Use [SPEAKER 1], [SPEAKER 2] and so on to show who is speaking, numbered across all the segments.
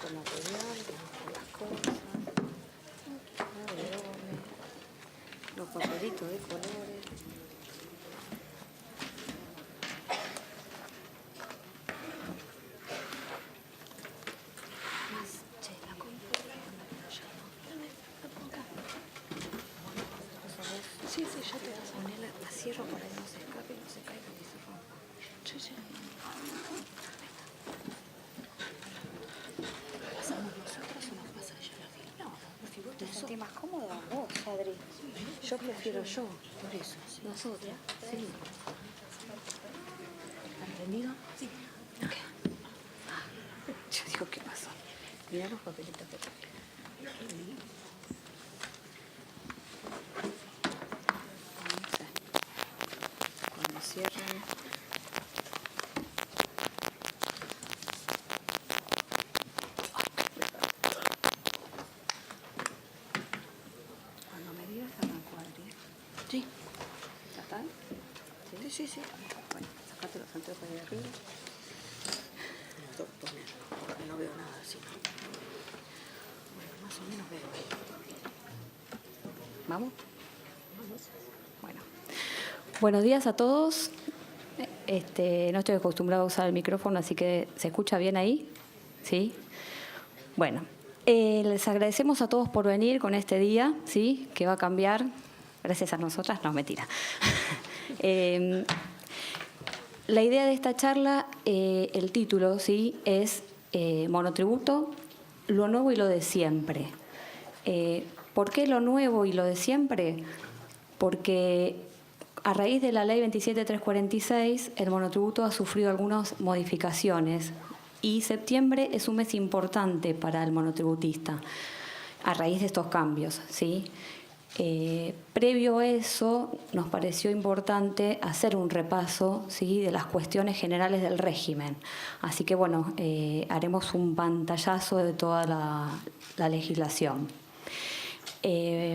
[SPEAKER 1] Busco material, busco las cosas, aviones, los papelitos de colores. Che, la computadora ya no. La pongo acá. Sí, ya te vas a poner, la cierro para que no se escape y no se caiga y se rompa. Sí. ¿Pasamos nosotros o nos pasa ella la fila? No, si vos te sentís más cómoda, vos, Adri. Yo prefiero yo, por eso. Sí. Nosotras, sí. ¿Está entendido? Sí. Ok. Yo digo, ¿qué pasó? Mirá los papelitos que traje. Cuando cierren. Cuando me digas, arranco, Adri. Sí. ¿Ya está? Sí. Bueno, sacate los anteojos de arriba. Porque no veo nada así. Bueno, más o menos veo ahí. ¿Vamos? Bueno. Buenos días a todos. No estoy acostumbrada a usar el micrófono, así que ¿se escucha bien ahí? ¿Sí? Bueno, les agradecemos a todos por venir con este día, ¿sí? Que va a cambiar, gracias a nosotras, no, mentira. La idea de esta charla, el título, ¿sí? Es Monotributo, lo nuevo y lo de siempre. ¿Por qué lo nuevo y lo de siempre? Porque a raíz de la Ley 27.346, el monotributo ha sufrido algunas modificaciones y septiembre es un mes importante para el monotributista a raíz de estos cambios, ¿sí? Previo a eso, nos pareció importante hacer un repaso, ¿sí? De las cuestiones generales del régimen. Así que, bueno, haremos un pantallazo de toda la legislación.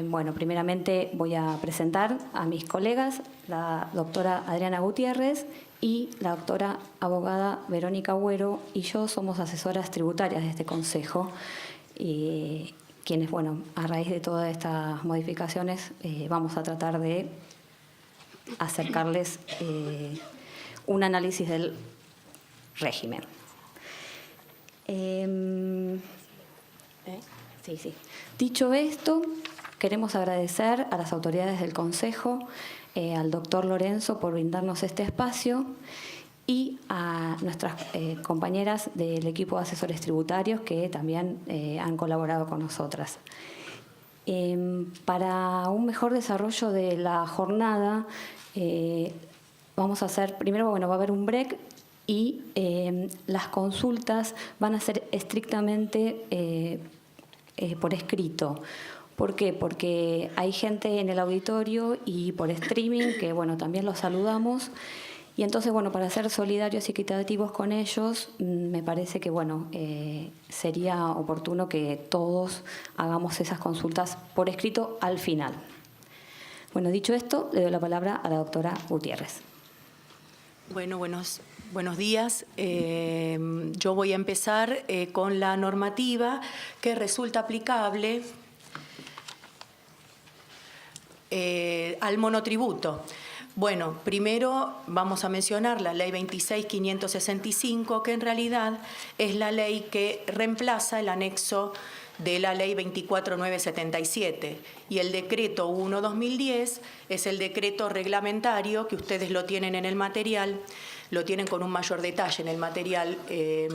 [SPEAKER 1] Bueno, primeramente voy a presentar a mis colegas, la doctora Adriana Gutiérrez y la doctora abogada Verónica Agüero, y yo somos asesoras tributarias de este consejo, quienes, bueno, a raíz de todas estas modificaciones vamos a tratar de acercarles un análisis del régimen. Sí. Dicho esto, queremos agradecer a las autoridades del Consejo, al doctor Lorenzo por brindarnos este espacio y a nuestras compañeras del equipo de asesores tributarios que también han colaborado con nosotras. Para un mejor desarrollo de la jornada, vamos a hacer, primero, bueno, va a haber un break y las consultas van a ser estrictamente por escrito. ¿Por qué? Porque hay gente en el auditorio y por streaming que, bueno, también los saludamos. Y entonces, bueno, para ser solidarios y equitativos con ellos, me parece que, bueno, sería oportuno que todos hagamos esas consultas por escrito al final. Bueno, dicho esto, le doy la palabra a la doctora Gutiérrez.
[SPEAKER 2] Bueno, buenos días. Yo voy a empezar con la normativa que resulta aplicable al monotributo. Bueno, primero vamos a mencionar la Ley 26.565, que en realidad es la ley que reemplaza el anexo de la Ley 24.977, y el Decreto 1/2010 es el decreto reglamentario, que ustedes lo tienen en el material, lo tienen con un mayor detalle en el material, que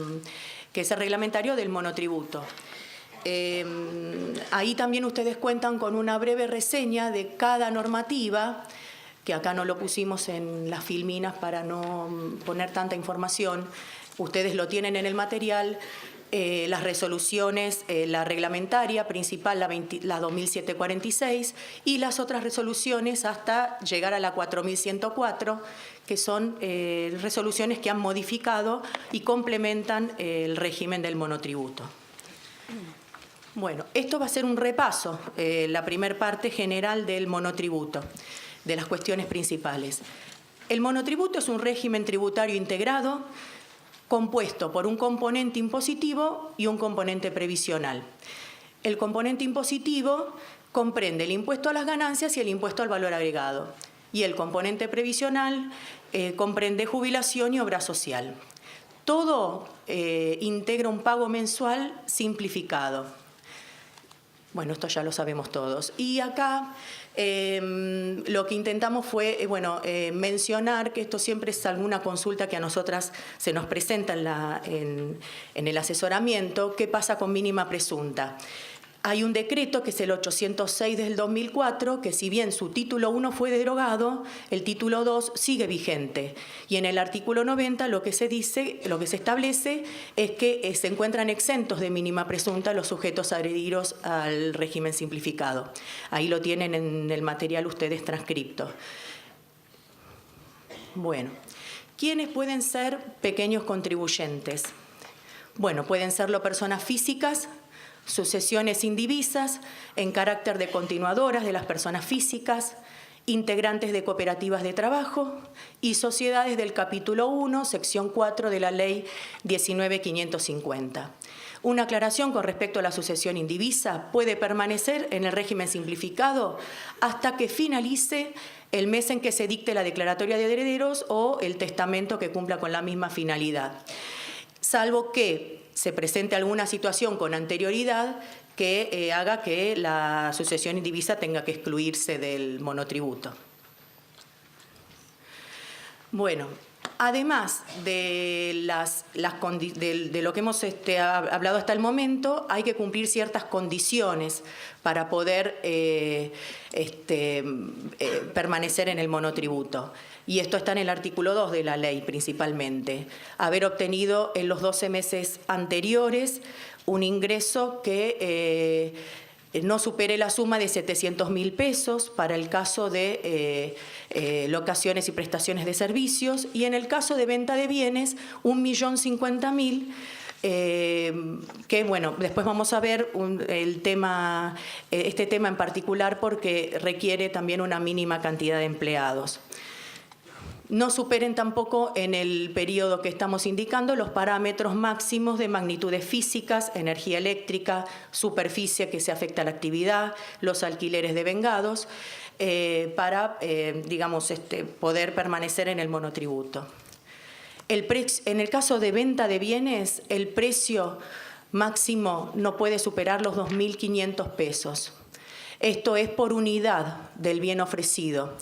[SPEAKER 2] es el reglamentario del monotributo. Ahí también ustedes cuentan con una breve reseña de cada normativa, que acá no lo pusimos en las filminas para no poner tanta información. Ustedes lo tienen en el material. Las resoluciones, la reglamentaria principal, la 2746, y las otras resoluciones hasta llegar a la 4104, que son resoluciones que han modificado y complementan el régimen del monotributo. Bueno, esto va a ser un repaso, la primer parte general del monotributo, de las cuestiones principales. El monotributo es un régimen tributario integrado compuesto por un componente impositivo y un componente previsional. El componente impositivo comprende el impuesto a las ganancias y el impuesto al valor agregado. Y el componente previsional comprende jubilación y obra social. Todo integra un pago mensual simplificado. Bueno, esto ya lo sabemos todos. Y acá lo que intentamos fue mencionar que esto siempre es alguna consulta que a nosotras se nos presenta en el asesoramiento. ¿Qué pasa con mínima presunta? Hay un decreto que es el 806 del 2004, que si bien su título 1 fue derogado, el título 2 sigue vigente. Y en el artículo 90 lo que se establece es que se encuentran exentos de mínima presunta los sujetos adheridos al régimen simplificado. Ahí lo tienen en el material ustedes transcripto. Bueno, ¿quiénes pueden ser pequeños contribuyentes? Bueno, pueden serlo personas físicas, sucesiones indivisas en carácter de continuadoras de las personas físicas, integrantes de cooperativas de trabajo y sociedades del capítulo 1, sección 4 de la ley 19.550. Una aclaración con respecto a la sucesión indivisa: puede permanecer en el régimen simplificado hasta que finalice el mes en que se dicte la declaratoria de herederos o el testamento que cumpla con la misma finalidad, salvo que se presente alguna situación con anterioridad que haga que la sucesión indivisa tenga que excluirse del monotributo. Bueno, además de lo que hemos hablado hasta el momento, hay que cumplir ciertas condiciones para poder permanecer en el monotributo. Y esto está en el artículo 2 de la ley principalmente. Haber obtenido en los 12 meses anteriores un ingreso que no supere la suma de 700.000 pesos para el caso de locaciones y prestaciones de servicios, y en el caso de venta de bienes, 1.050.000, que bueno, después vamos a ver este tema en particular porque requiere también una mínima cantidad de empleados. No superen tampoco en el periodo que estamos indicando los parámetros máximos de magnitudes físicas, energía eléctrica, superficie que se afecta a la actividad, los alquileres devengados, para poder permanecer en el monotributo. En el caso de venta de bienes, el precio máximo no puede superar los 2.500 pesos. Esto es por unidad del bien ofrecido.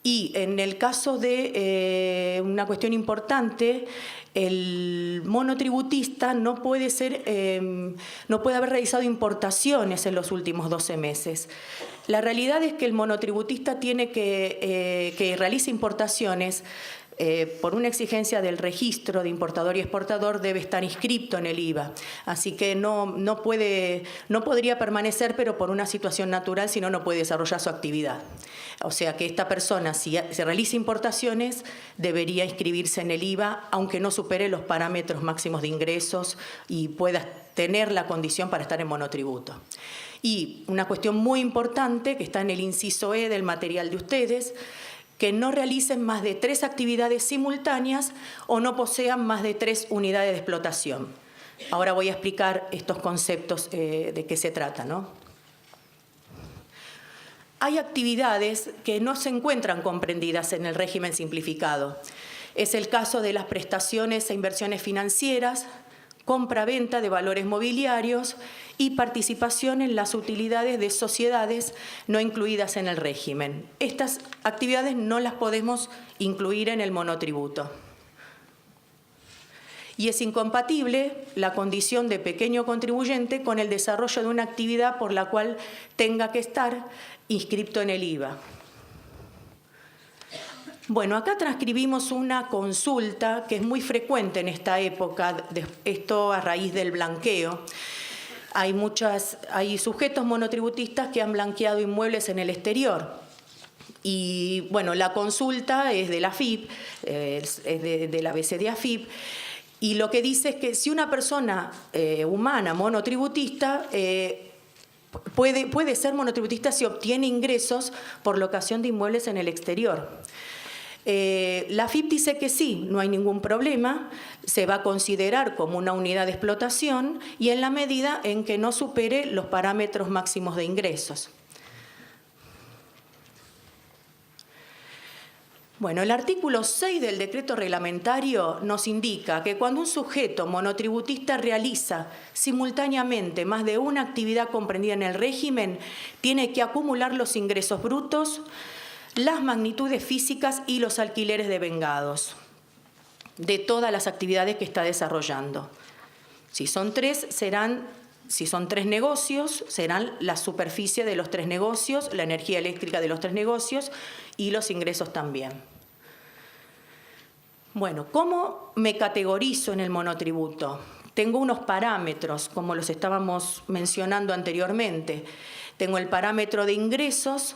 [SPEAKER 2] Y en el caso de una cuestión importante, el monotributista no puede haber realizado importaciones en los últimos 12 meses. La realidad es que el monotributista tiene que realice importaciones por una exigencia del registro de importador y exportador, debe estar inscripto en el IVA. Así que no podría permanecer, pero por una situación natural, si no, no puede desarrollar su actividad. O sea que esta persona, si se realiza importaciones, debería inscribirse en el IVA, aunque no supere los parámetros máximos de ingresos y pueda tener la condición para estar en monotributo. Y una cuestión muy importante, que está en el inciso E del material de ustedes, que no realicen más de 3 actividades simultáneas o no posean más de 3 unidades de explotación. Ahora voy a explicar estos conceptos de qué se trata, ¿no? Hay actividades que no se encuentran comprendidas en el régimen simplificado. Es el caso de las prestaciones e inversiones financieras, compra-venta de valores mobiliarios y participación en las utilidades de sociedades no incluidas en el régimen. Estas actividades no las podemos incluir en el monotributo. Y es incompatible la condición de pequeño contribuyente con el desarrollo de una actividad por la cual tenga que estar inscripto en el IVA. Bueno, acá transcribimos una consulta que es muy frecuente en esta época, esto a raíz del blanqueo. Hay sujetos monotributistas que han blanqueado inmuebles en el exterior. Y bueno, la consulta es de la AFIP, es de la BCD-AFIP, y lo que dice es que si una persona humana monotributista puede ser monotributista si obtiene ingresos por locación de inmuebles en el exterior. La AFIP dice que sí, no hay ningún problema, se va a considerar como una unidad de explotación y en la medida en que no supere los parámetros máximos de ingresos. Bueno, el artículo 6 del decreto reglamentario nos indica que cuando un sujeto monotributista realiza simultáneamente más de una actividad comprendida en el régimen, tiene que acumular los ingresos brutos, las magnitudes físicas y los alquileres devengados de todas las actividades que está desarrollando. Si son tres negocios, serán la superficie de los 3 negocios, la energía eléctrica de los 3 negocios y los ingresos también. Bueno, ¿cómo me categorizo en el monotributo? Tengo unos parámetros, como los estábamos mencionando anteriormente. Tengo el parámetro de ingresos,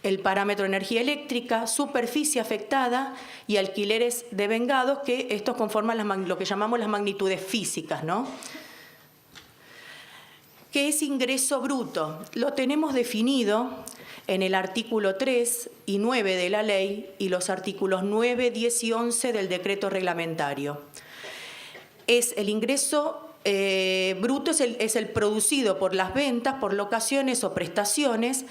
[SPEAKER 2] el parámetro de energía eléctrica, superficie afectada y alquileres devengados, que estos conforman lo que llamamos las magnitudes físicas, ¿no? ¿Qué es ingreso bruto? Lo tenemos definido en el artículo 3 y 9 de la ley y los artículos 9, 10 y 11 del decreto reglamentario. Es el ingreso bruto, es el producido por las ventas, por locaciones o prestaciones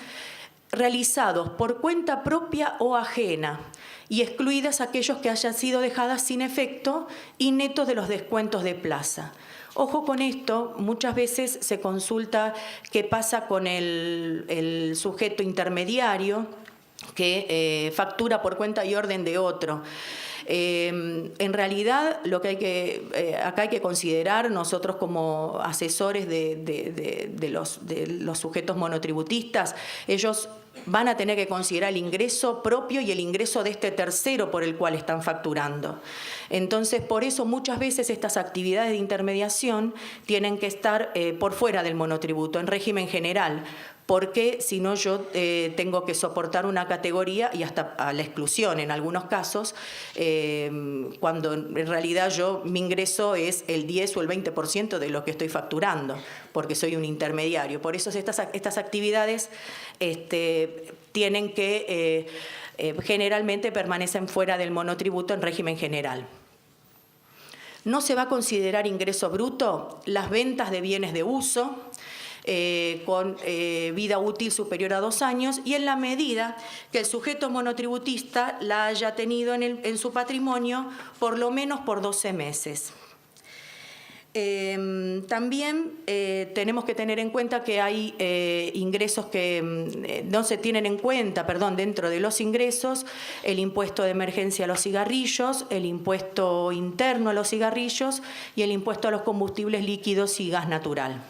[SPEAKER 2] realizados por cuenta propia o ajena y excluidas aquellos que hayan sido dejadas sin efecto y netos de los descuentos de plaza. Ojo con esto, muchas veces se consulta qué pasa con el sujeto intermediario que factura por cuenta y orden de otro. En realidad, lo que acá hay que considerar nosotros como asesores de los sujetos monotributistas, ellos van a tener que considerar el ingreso propio y el ingreso de este tercero por el cual están facturando. Entonces, por eso muchas veces estas actividades de intermediación tienen que estar por fuera del monotributo, en régimen general, porque si no yo tengo que soportar una categoría y hasta a la exclusión en algunos casos, cuando en realidad mi ingreso es el 10 o el 20% de lo que estoy facturando, porque soy un intermediario. Por eso estas actividades tienen que, generalmente permanecen fuera del monotributo en régimen general. No se va a considerar ingreso bruto las ventas de bienes de uso, con vida útil superior a 2 años y en la medida que el sujeto monotributista la haya tenido en su patrimonio por lo menos por 12 meses. También tenemos que tener en cuenta que hay ingresos que no se tienen en cuenta, dentro de los ingresos, el impuesto de emergencia a los cigarrillos, el impuesto interno a los cigarrillos y el impuesto a los combustibles líquidos y gas natural.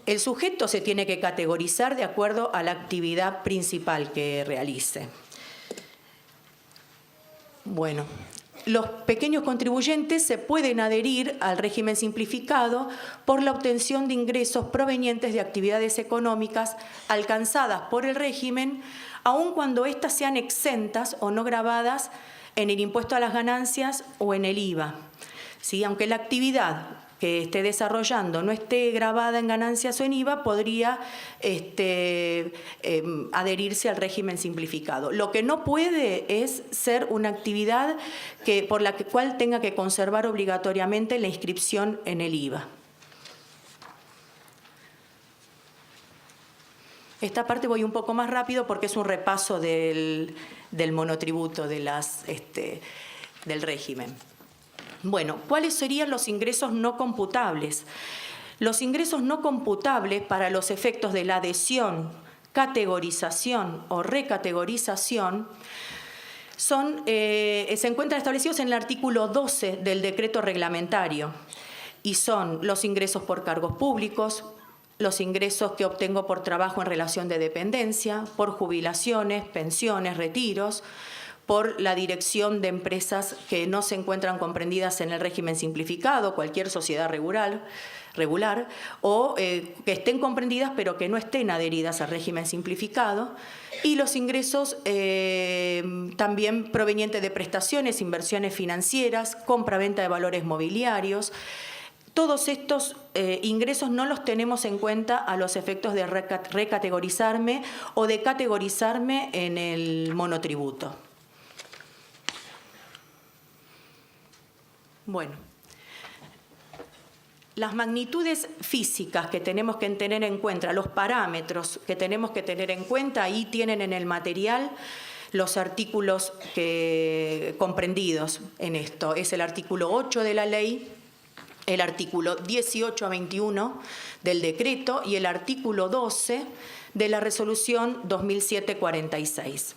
[SPEAKER 2] El sujeto se tiene que categorizar de acuerdo a la actividad principal que realice. Bueno, los pequeños contribuyentes se pueden adherir al régimen simplificado por la obtención de ingresos provenientes de actividades económicas alcanzadas por el régimen, aun cuando éstas sean exentas o no gravadas en el impuesto a las ganancias o en el IVA. ¿Sí? Aunque la actividad que esté desarrollando no esté grabada en ganancias o en IVA, podría adherirse al régimen simplificado. Lo que no puede es ser una actividad por la cual tenga que conservar obligatoriamente la inscripción en el IVA. Esta parte voy un poco más rápido porque es un repaso del monotributo del régimen. Bueno, ¿cuáles serían los ingresos no computables? Los ingresos no computables para los efectos de la adhesión, categorización o recategorización se encuentran establecidos en el artículo 12 del decreto reglamentario y son los ingresos por cargos públicos, los ingresos que obtengo por trabajo en relación de dependencia, por jubilaciones, pensiones, retiros, por la dirección de empresas que no se encuentran comprendidas en el régimen simplificado, cualquier sociedad regular o que estén comprendidas pero que no estén adheridas al régimen simplificado, y los ingresos también provenientes de prestaciones, inversiones financieras, compra-venta de valores mobiliarios, Todos estos ingresos no los tenemos en cuenta a los efectos de recategorizarme o de categorizarme en el monotributo. Bueno, las magnitudes físicas que tenemos que tener en cuenta, los parámetros que tenemos que tener en cuenta, ahí tienen en el material los artículos comprendidos en esto. Es el artículo 8 de la ley, el artículo 18 a 21 del decreto y el artículo 12 de la resolución 2007-46.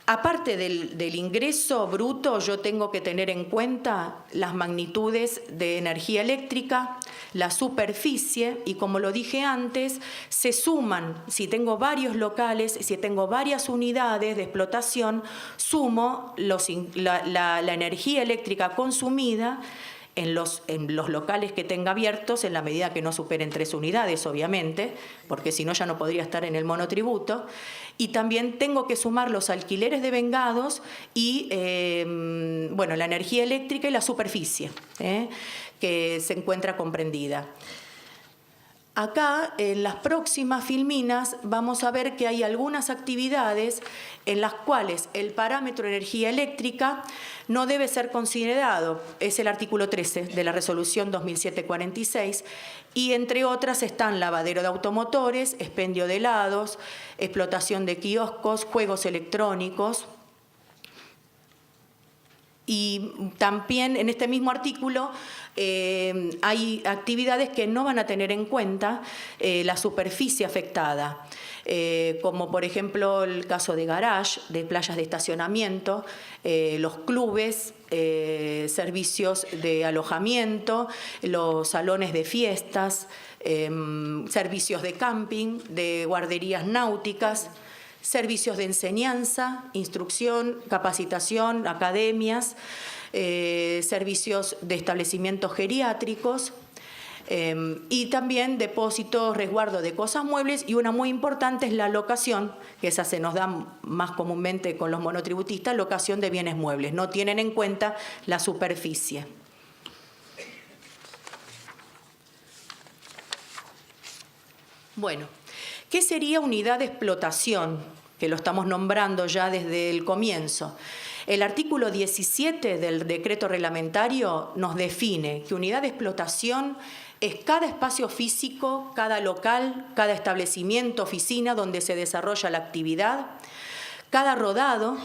[SPEAKER 2] Aparte del ingreso bruto, yo tengo que tener en cuenta las magnitudes de energía eléctrica, la superficie y, como lo dije antes, se suman, si tengo varios locales, si tengo varias unidades de explotación, sumo la energía eléctrica consumida en los locales que tenga abiertos, en la medida que no superen 3 unidades, obviamente, porque si no ya no podría estar en el monotributo. Y también tengo que sumar los alquileres devengados y la energía eléctrica y la superficie que se encuentra comprendida. Acá, en las próximas filminas, vamos a ver que hay algunas actividades en las cuales el parámetro de energía eléctrica no debe ser considerado. Es el artículo 13 de la resolución 2007-46 y entre otras están lavadero de automotores, expendio de helados, explotación de kioscos, juegos electrónicos. Y también en este mismo artículo hay actividades que no van a tener en cuenta la superficie afectada, como por ejemplo el caso de garage, de playas de estacionamiento, los clubes, servicios de alojamiento, los salones de fiestas, servicios de camping, de guarderías náuticas, servicios de enseñanza, instrucción, capacitación, academias, servicios de establecimientos geriátricos y también depósitos, resguardo de cosas muebles, y una muy importante es la locación, que esa se nos da más comúnmente con los monotributistas, locación de bienes muebles. No tienen en cuenta la superficie. Bueno, ¿qué sería unidad de explotación? Que lo estamos nombrando ya desde el comienzo. El artículo 17 del decreto reglamentario nos define que unidad de explotación es cada espacio físico, cada local, cada establecimiento, oficina donde se desarrolla la actividad, cada rodado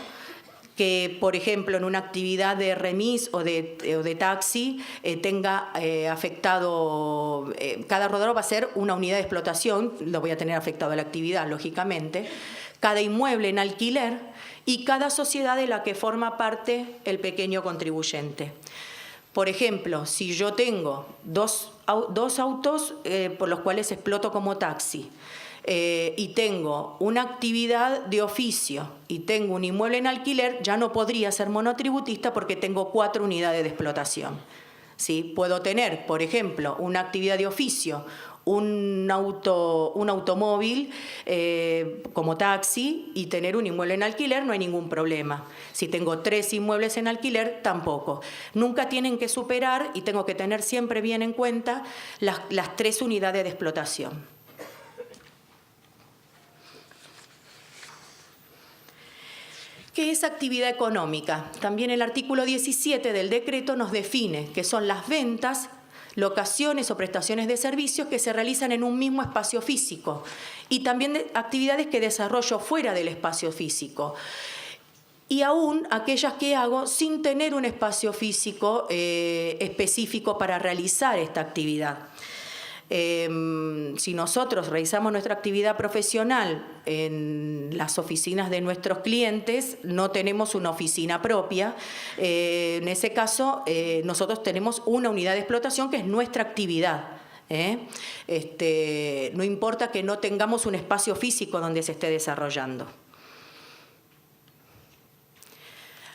[SPEAKER 2] que, por ejemplo, en una actividad de remis o de taxi tenga afectado, cada rodado va a ser una unidad de explotación, lo voy a tener afectado a la actividad, lógicamente, cada inmueble en alquiler y cada sociedad de la que forma parte el pequeño contribuyente. Por ejemplo, si yo tengo dos autos por los cuales exploto como taxi, y tengo una actividad de oficio y tengo un inmueble en alquiler, ya no podría ser monotributista porque tengo 4 unidades de explotación. ¿Sí? Puedo tener, por ejemplo, una actividad de oficio, un automóvil como taxi y tener un inmueble en alquiler, no hay ningún problema. Si tengo 3 inmuebles en alquiler, tampoco. Nunca tienen que superar, y tengo que tener siempre bien en cuenta, las 3 unidades de explotación. ¿Qué es actividad económica? También el artículo 17 del decreto nos define que son las ventas, locaciones o prestaciones de servicios que se realizan en un mismo espacio físico y también actividades que desarrollo fuera del espacio físico. Y aún aquellas que hago sin tener un espacio físico específico para realizar esta actividad. Si nosotros realizamos nuestra actividad profesional en las oficinas de nuestros clientes, no tenemos una oficina propia. En ese caso, nosotros tenemos una unidad de explotación que es nuestra actividad. No importa que no tengamos un espacio físico donde se esté desarrollando.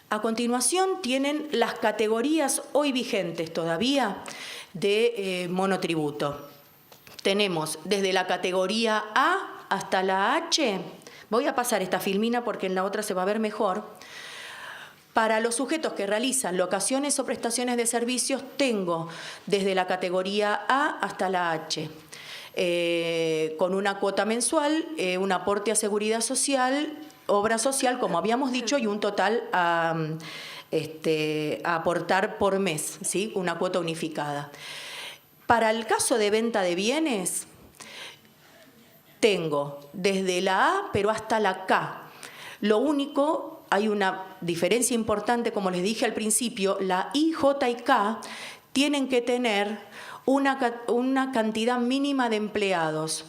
[SPEAKER 2] A continuación tienen las categorías hoy vigentes todavía de monotributo. Tenemos desde la categoría A hasta la H. Voy a pasar esta filmina porque en la otra se va a ver mejor. Para los sujetos que realizan locaciones o prestaciones de servicios, tengo desde la categoría A hasta la H, con una cuota mensual, un aporte a seguridad social, obra social, como habíamos dicho, y un total a aportar por mes, ¿sí? Una cuota unificada. Para el caso de venta de bienes, tengo desde la A, pero hasta la K. Lo único, hay una diferencia importante, como les dije al principio, la I, J y K tienen que tener una cantidad mínima de empleados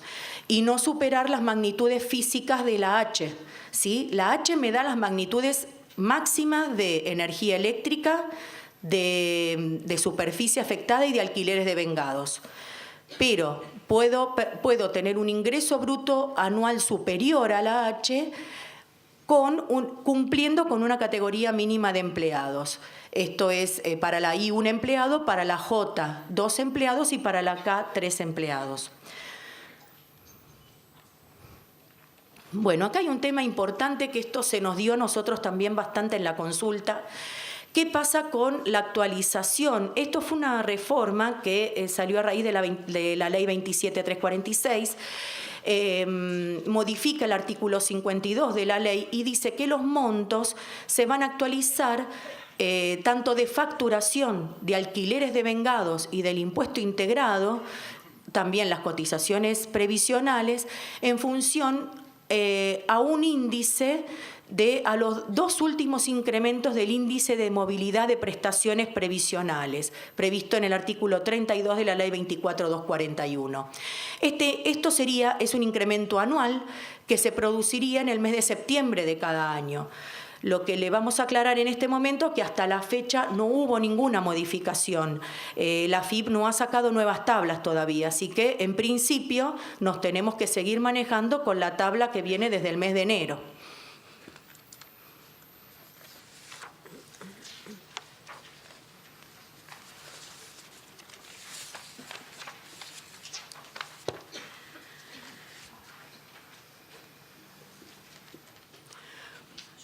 [SPEAKER 2] y no superar las magnitudes físicas de la H, ¿sí? La H me da las magnitudes máximas de energía eléctrica, de superficie afectada y de alquileres devengados. Pero puedo tener un ingreso bruto anual superior a la H cumpliendo con una categoría mínima de empleados. Esto es para la I 1 empleado, para la J 2 empleados y para la K 3 empleados. Bueno, acá hay un tema importante que esto se nos dio a nosotros también bastante en la consulta. ¿Qué pasa con la actualización? Esto fue una reforma que salió a raíz de la Ley 27346. Modifica el artículo 52 de la ley y dice que los montos se van a actualizar tanto de facturación, de alquileres devengados y del impuesto integrado, también las cotizaciones previsionales, en función a un índice a los dos últimos incrementos del índice de movilidad de prestaciones previsionales, previsto en el artículo 32 de la Ley 24241. Esto es un incremento anual que se produciría en el mes de septiembre de cada año. Lo que le vamos a aclarar en este momento es que hasta la fecha no hubo ninguna modificación. La AFIP no ha sacado nuevas tablas todavía, así que en principio nos tenemos que seguir manejando con la tabla que viene desde el mes de enero.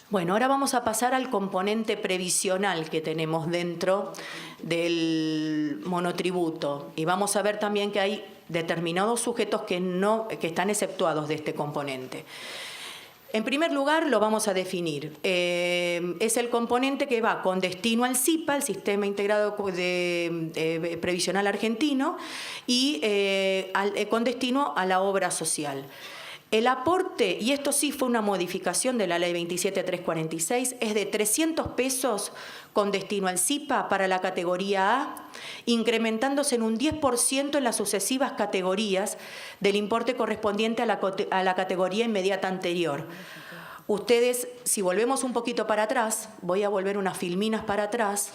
[SPEAKER 2] Bueno, ahora vamos a pasar al componente previsional que tenemos dentro del monotributo y vamos a ver también que hay determinados sujetos que están exceptuados de este componente. En primer lugar, lo vamos a definir. Es el componente que va con destino al SIPA, el Sistema Integrado Previsional Argentino, y con destino a la obra social. El aporte, y esto sí fue una modificación de la Ley 27346, es de 300 pesos con destino al SIPA para la categoría A, incrementándose en un 10% en las sucesivas categorías del importe correspondiente a la categoría inmediata anterior. Ustedes, si volvemos un poquito para atrás, voy a volver unas filminas para atrás,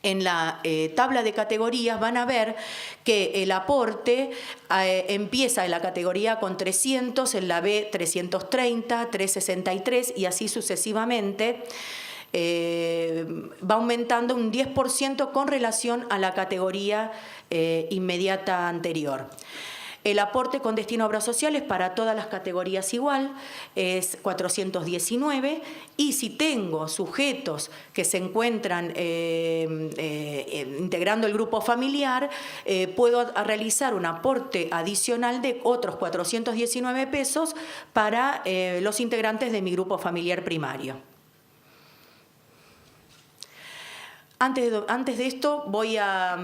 [SPEAKER 2] en la tabla de categorías van a ver que el aporte empieza en la categoría con 300, en la B 330, 363 y así sucesivamente. Va aumentando un 10% con relación a la categoría inmediata anterior. El aporte con destino a obras sociales para todas las categorías igual, es 419, y si tengo sujetos que se encuentran integrando el grupo familiar, puedo realizar un aporte adicional de otros 419 pesos para los integrantes de mi grupo familiar primario. Antes de esto voy a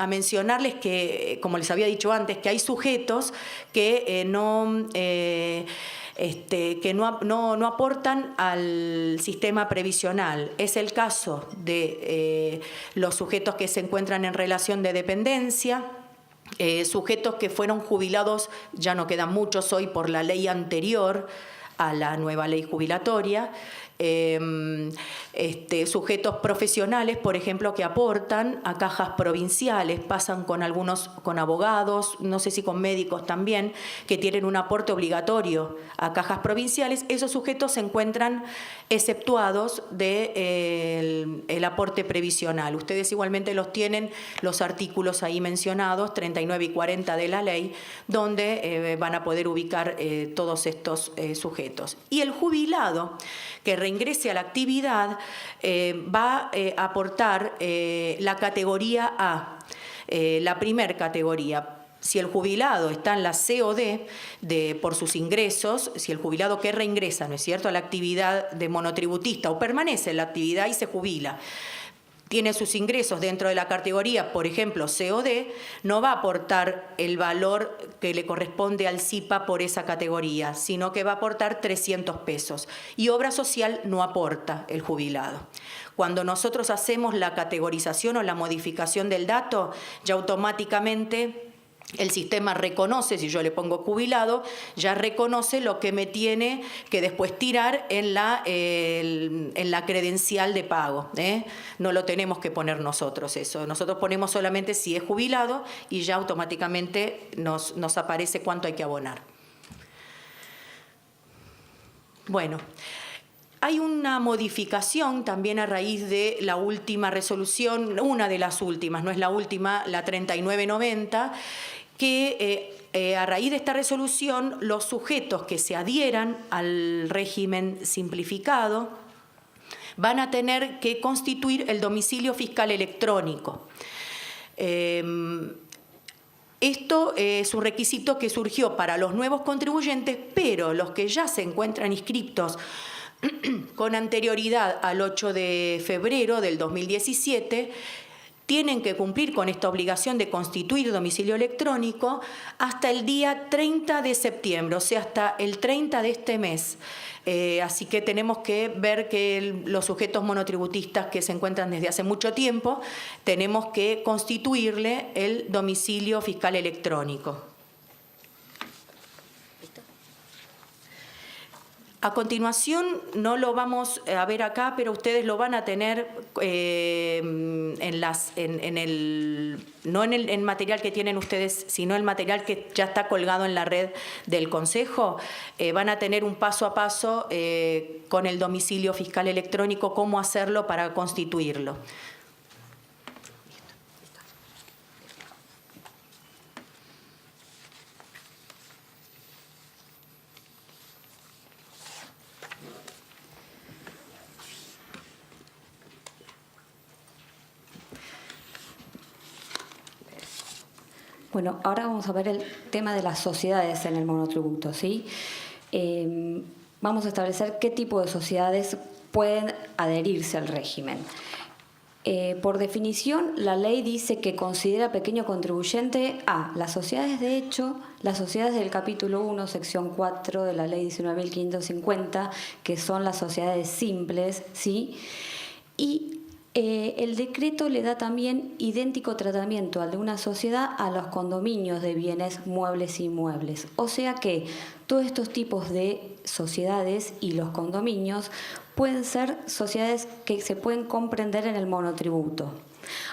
[SPEAKER 2] mencionarles que, como les había dicho antes, que hay sujetos que no aportan al sistema previsional. Es el caso de los sujetos que se encuentran en relación de dependencia, sujetos que fueron jubilados, ya no quedan muchos hoy por la ley anterior a la nueva ley jubilatoria, sujetos profesionales, por ejemplo, que aportan a cajas provinciales, pasan con abogados, no sé si con médicos también, que tienen un aporte obligatorio a cajas provinciales. Esos sujetos se encuentran exceptuados del aporte previsional. Ustedes igualmente los tienen, los artículos ahí mencionados, 39 y 40 de la ley, donde van a poder ubicar todos estos sujetos. Y el jubilado que reingrese a la actividad va a aportar la categoría A, la primer categoría. Si el jubilado está en la COD por sus ingresos, si el jubilado que reingresa, ¿no es cierto?, a la actividad de monotributista o permanece en la actividad y se jubila, tiene sus ingresos dentro de la categoría, por ejemplo, COD, no va a aportar el valor que le corresponde al CIPA por esa categoría, sino que va a aportar 300 pesos. Y obra social no aporta el jubilado. Cuando nosotros hacemos la categorización o la modificación del dato, ya automáticamente el sistema reconoce, si yo le pongo jubilado, ya reconoce lo que me tiene que después tirar en la credencial de pago. No lo tenemos que poner nosotros eso. Nosotros ponemos solamente si es jubilado y ya automáticamente nos aparece cuánto hay que abonar. Bueno. Hay una modificación también a raíz de la última resolución, una de las últimas, no es la última, la 3990, que a raíz de esta resolución los sujetos que se adhieran al régimen simplificado van a tener que constituir el domicilio fiscal electrónico. Esto es un requisito que surgió para los nuevos contribuyentes, pero los que ya se encuentran inscriptos con anterioridad al 8 de febrero del 2017, tienen que cumplir con esta obligación de constituir domicilio electrónico hasta el día 30 de septiembre, o sea, hasta el 30 de este mes. Así que tenemos que ver que los sujetos monotributistas que se encuentran desde hace mucho tiempo, tenemos que constituirle el domicilio fiscal electrónico. A continuación, no lo vamos a ver acá, pero ustedes lo van a tener no en el material que tienen ustedes, sino el material que ya está colgado en la red del Consejo. Van a tener un paso a paso con el domicilio fiscal electrónico, cómo hacerlo para constituirlo.
[SPEAKER 1] Bueno, ahora vamos a ver el tema de las sociedades en el monotributo, ¿sí? Vamos a establecer qué tipo de sociedades pueden adherirse al régimen. Por definición, la ley dice que considera pequeño contribuyente a las sociedades de hecho, las sociedades del capítulo 1, sección 4 de la ley 19.550, que son las sociedades simples, ¿sí? Y el decreto le da también idéntico tratamiento al de una sociedad a los condominios de bienes muebles e inmuebles. O sea que todos estos tipos de sociedades y los condominios pueden ser sociedades que se pueden comprender en el monotributo.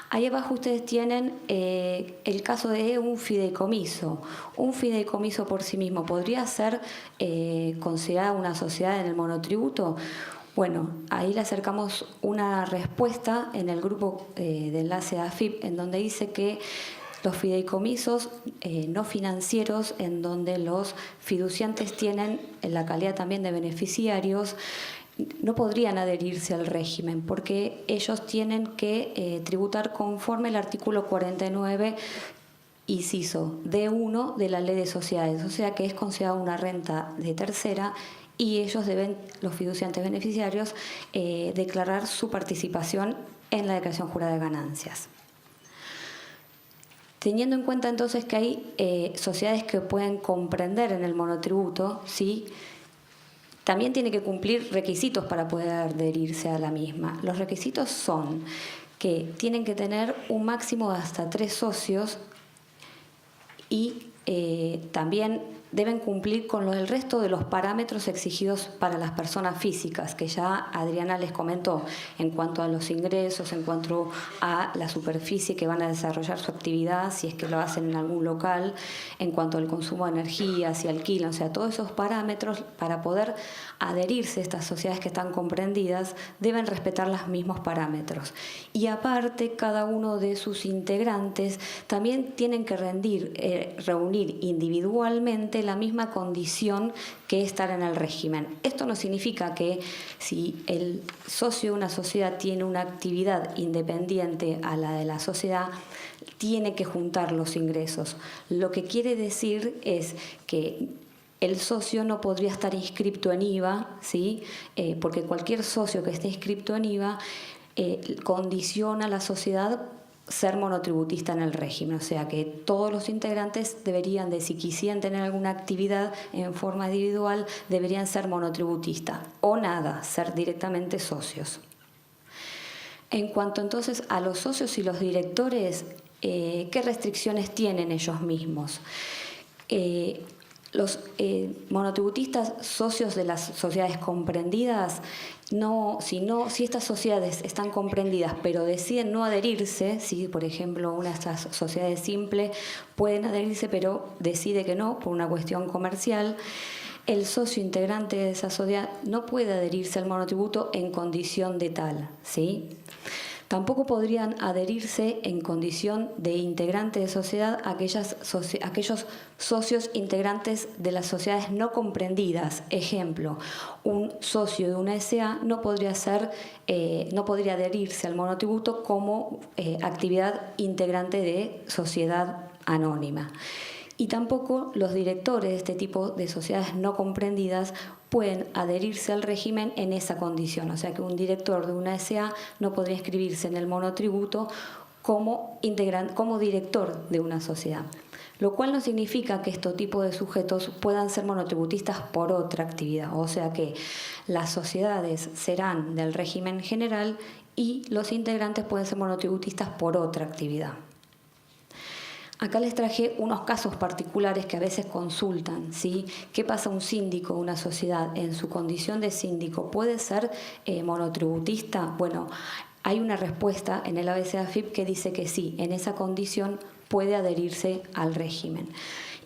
[SPEAKER 1] Ahí abajo ustedes tienen el caso de un fideicomiso. Un fideicomiso por sí mismo podría ser considerado una sociedad en el monotributo. Bueno, ahí le acercamos una respuesta en el grupo de enlace de AFIP, en donde dice que los fideicomisos no financieros, en donde los fiduciantes tienen la calidad también de beneficiarios, no podrían adherirse al régimen, porque ellos tienen que tributar conforme el artículo 49, inciso D1 de la Ley de Sociedades, o sea que es considerada una renta de tercera, y ellos deben, los fiduciantes beneficiarios, declarar su participación en la declaración jurada de ganancias. Teniendo en cuenta entonces que hay sociedades que pueden comprender en el monotributo, ¿sí? También tiene que cumplir requisitos para poder adherirse a la misma. Los requisitos son que tienen que tener un máximo de hasta 3 socios y también deben cumplir con el resto de los parámetros exigidos para las personas físicas, que ya Adriana les comentó, en cuanto a los ingresos, en cuanto a la superficie que van a desarrollar su actividad, si es que lo hacen en algún local, en cuanto al consumo de energía, si alquilan, o sea, todos esos parámetros para poder adherirse a estas sociedades que están comprendidas, deben respetar los mismos parámetros. Y aparte, cada uno de sus integrantes también tienen que reunir individualmente posee la misma condición que estar en el régimen. Esto no significa que si el socio de una sociedad tiene una actividad independiente a la de la sociedad, tiene que juntar los ingresos. Lo que quiere decir es que el socio no podría estar inscripto en IVA, ¿sí? Porque cualquier socio que esté inscripto en IVA condiciona a la sociedad ser monotributista en el régimen, o sea que todos los integrantes deberían de, si quisieran tener alguna actividad en forma individual, deberían ser monotributistas o nada, ser directamente socios. En cuanto entonces a los socios y los directores, ¿qué restricciones tienen ellos mismos? Los monotributistas socios de las sociedades comprendidas, si estas sociedades están comprendidas pero deciden no adherirse, si por ejemplo una de estas sociedades simples pueden adherirse pero decide que no por una cuestión comercial, el socio integrante de esa sociedad no puede adherirse al monotributo en condición de tal, ¿sí? Tampoco podrían adherirse en condición de integrante de sociedad aquellos socios integrantes de las sociedades no comprendidas. Ejemplo, un socio de una SA no podría adherirse al monotributo como actividad integrante de sociedad anónima. Y tampoco los directores de este tipo de sociedades no comprendidas pueden adherirse al régimen en esa condición. O sea que un director de una SA no podría inscribirse en el monotributo como director de una sociedad. Lo cual no significa que estos tipos de sujetos puedan ser monotributistas por otra actividad. O sea que las sociedades serán del régimen general y los integrantes pueden ser monotributistas por otra actividad. Acá les traje unos casos particulares que a veces consultan, ¿sí? ¿Qué pasa un síndico de una sociedad en su condición de síndico? ¿Puede ser monotributista? Bueno, hay una respuesta en el ABC-AFIP que dice que sí, en esa condición puede adherirse al régimen.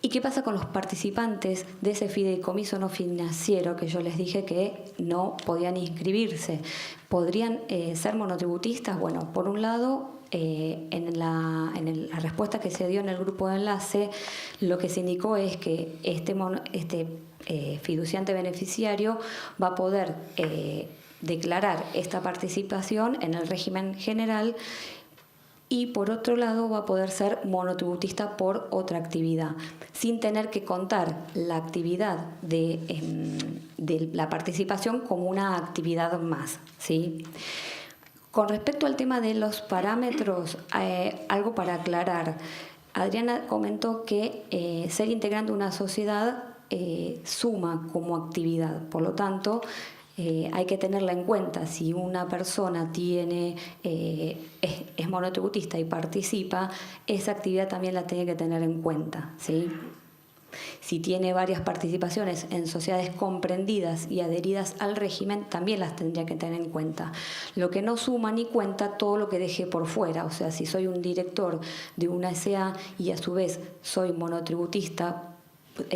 [SPEAKER 1] ¿Y qué pasa con los participantes de ese fideicomiso no financiero que yo les dije que no podían inscribirse? ¿Podrían ser monotributistas? Bueno, por un lado, en la respuesta que se dio en el grupo de enlace, lo que se indicó es que este fiduciante beneficiario va a poder declarar esta participación en el régimen general y por otro lado va a poder ser monotributista por otra actividad, sin tener que contar la actividad de la participación como una actividad más, ¿sí? Con respecto al tema de los parámetros, algo para aclarar. Adriana comentó que ser integrante de una sociedad suma como actividad, por lo tanto, hay que tenerla en cuenta. Si una persona es monotributista y participa, esa actividad también la tiene que tener en cuenta, ¿sí? Si tiene varias participaciones en sociedades comprendidas y adheridas al régimen, también las tendría que tener en cuenta. Lo que no suma ni cuenta todo lo que deje por fuera. O sea, si soy un director de una SA y a su vez soy monotributista,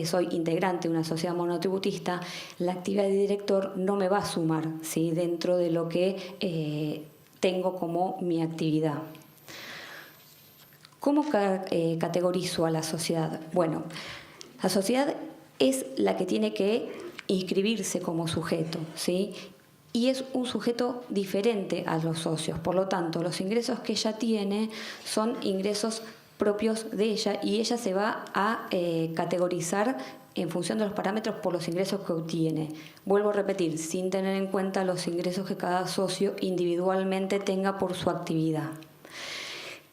[SPEAKER 1] soy integrante de una sociedad monotributista, la actividad de director no me va a sumar, ¿sí? Dentro de lo que tengo como mi actividad. ¿Cómo categorizo a la sociedad? Bueno, la sociedad es la que tiene que inscribirse como sujeto, ¿sí? Y es un sujeto diferente a los socios. Por lo tanto, los ingresos que ella tiene son ingresos propios de ella y ella se va a categorizar en función de los parámetros por los ingresos que obtiene. Vuelvo a repetir, sin tener en cuenta los ingresos que cada socio individualmente tenga por su actividad.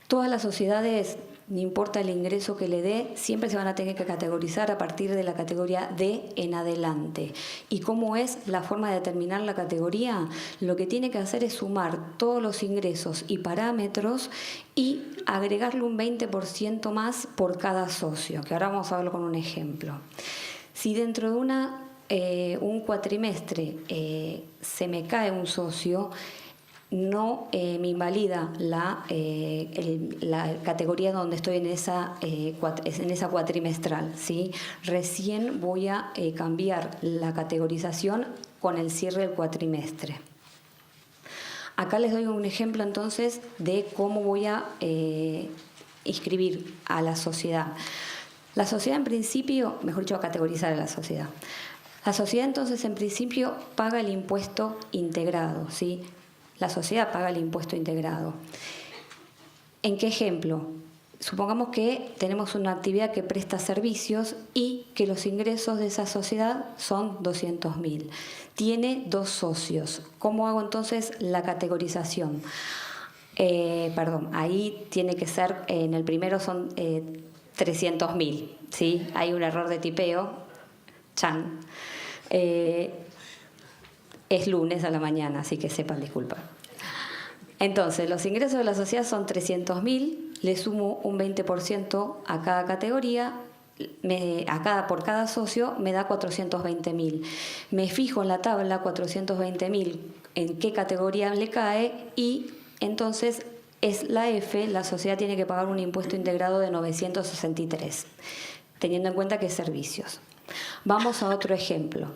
[SPEAKER 1] Todas las sociedades, no importa el ingreso que le dé, siempre se van a tener que categorizar a partir de la categoría D en adelante. ¿Y cómo es la forma de determinar la categoría? Lo que tiene que hacer es sumar todos los ingresos y parámetros y agregarle un 20% más por cada socio, que ahora vamos a verlo con un ejemplo. Si dentro de un cuatrimestre se me cae un socio, no me invalida la categoría donde estoy en esa cuatrimestral, ¿sí? Recién voy a cambiar la categorización con el cierre del cuatrimestre. Acá les doy un ejemplo entonces de cómo voy a inscribir a la sociedad. La sociedad en principio, mejor dicho, categorizar a la sociedad. La sociedad entonces en principio paga el impuesto integrado, ¿sí? La sociedad paga el impuesto integrado. ¿En qué ejemplo? Supongamos que tenemos una actividad que presta servicios y que los ingresos de esa sociedad son 200.000. Tiene 2 socios. ¿Cómo hago entonces la categorización? Ahí tiene que ser, en el primero son 300.000, ¿sí? Hay un error de tipeo. Chan. Es lunes a la mañana, así que sepan disculpar. Entonces, los ingresos de la sociedad son 300.000, le sumo un 20% a cada categoría, por cada socio me da 420.000. Me fijo en la tabla 420.000 en qué categoría le cae y entonces es la F, la sociedad tiene que pagar un impuesto integrado de 963, teniendo en cuenta que es servicios. Vamos a otro ejemplo.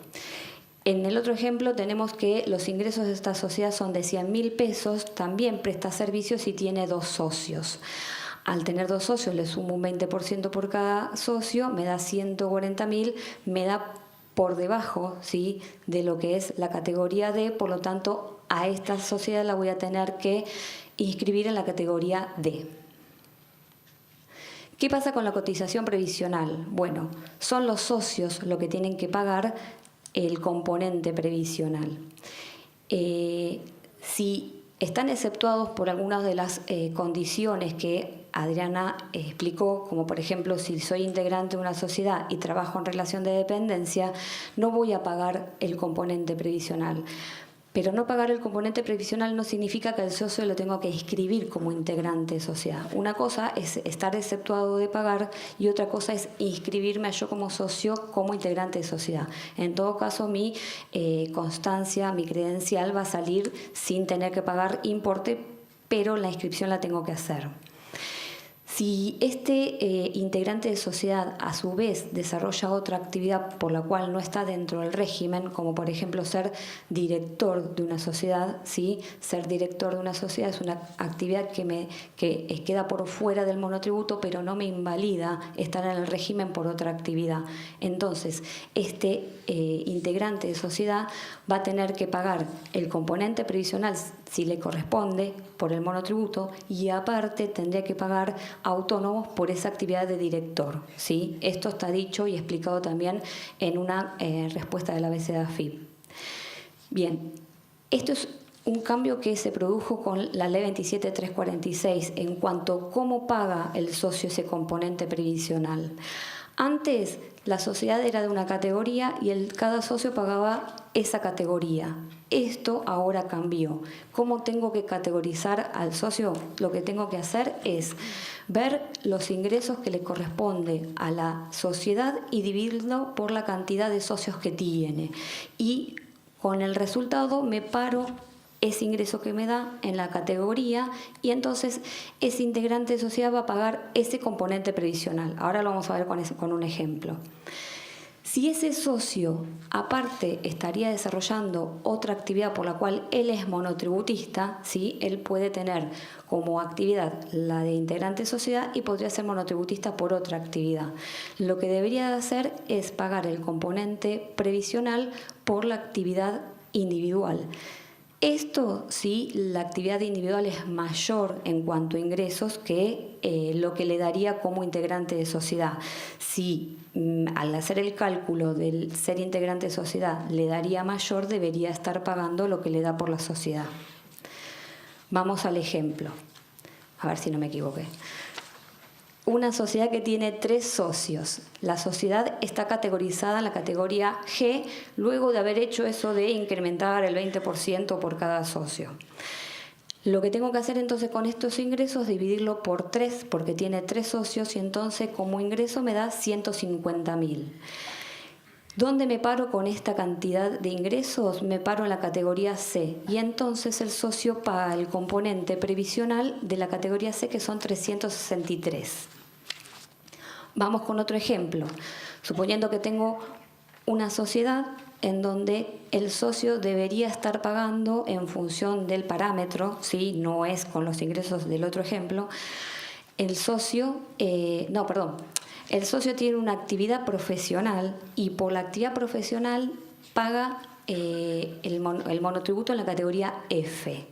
[SPEAKER 1] En el otro ejemplo tenemos que los ingresos de esta sociedad son de 100.000 pesos, también presta servicios y tiene 2 socios. Al tener 2 socios le sumo un 20% por cada socio, me da 140.000, me da por debajo, ¿sí?, de lo que es la categoría D, por lo tanto a esta sociedad la voy a tener que inscribir en la categoría D. ¿Qué pasa con la cotización previsional? Bueno, son los socios los que tienen que pagar el componente previsional. Si están exceptuados por algunas de las condiciones que Adriana explicó, como por ejemplo si soy integrante de una sociedad y trabajo en relación de dependencia, no voy a pagar el componente previsional. Pero no pagar el componente previsional no significa que al socio lo tengo que inscribir como integrante de sociedad. Una cosa es estar exceptuado de pagar y otra cosa es inscribirme yo como socio como integrante de sociedad. En todo caso, mi constancia, mi credencial va a salir sin tener que pagar importe, pero la inscripción la tengo que hacer. Si este integrante de sociedad a su vez desarrolla otra actividad por la cual no está dentro del régimen, como por ejemplo ser director de una sociedad, ¿sí? Ser director de una sociedad es una actividad que queda por fuera del monotributo, pero no me invalida estar en el régimen por otra actividad. Entonces, este integrante de sociedad va a tener que pagar el componente previsional si le corresponde por el monotributo y aparte tendría que pagar autónomos por esa actividad de director, ¿sí? Esto está dicho y explicado también en una respuesta de la BCE-AFIP. Bien, esto es un cambio que se produjo con la Ley 27.346 en cuanto a cómo paga el socio ese componente previsional. Antes, la sociedad era de una categoría y cada socio pagaba esa categoría. Esto ahora cambió. ¿Cómo tengo que categorizar al socio? Lo que tengo que hacer es ver los ingresos que le corresponde a la sociedad y dividirlo por la cantidad de socios que tiene. Y con el resultado me paro ese ingreso que me da en la categoría y entonces ese integrante de sociedad va a pagar ese componente previsional. Ahora lo vamos a ver con un ejemplo. Si ese socio aparte estaría desarrollando otra actividad por la cual él es monotributista, ¿sí? Él puede tener como actividad la de integrante de sociedad y podría ser monotributista por otra actividad. Lo que debería hacer es pagar el componente previsional por la actividad individual. Esto sí, la actividad individual es mayor en cuanto a ingresos que lo que le daría como integrante de sociedad. Si al hacer el cálculo del ser integrante de sociedad le daría mayor, debería estar pagando lo que le da por la sociedad. Vamos al ejemplo, a ver si no me equivoqué. Una sociedad que tiene 3 socios. La sociedad está categorizada en la categoría G, luego de haber hecho eso de incrementar el 20% por cada socio. Lo que tengo que hacer entonces con estos ingresos es dividirlo por 3, porque tiene 3 socios y entonces como ingreso me da 150.000. ¿Dónde me paro con esta cantidad de ingresos? Me paro en la categoría C y entonces el socio paga el componente previsional de la categoría C, que son 363. Vamos con otro ejemplo. Suponiendo que tengo una sociedad en donde el socio debería estar pagando en función del parámetro, ¿sí? No es con los ingresos del otro ejemplo, el socio, el socio tiene una actividad profesional y por la actividad profesional paga el monotributo en la categoría F.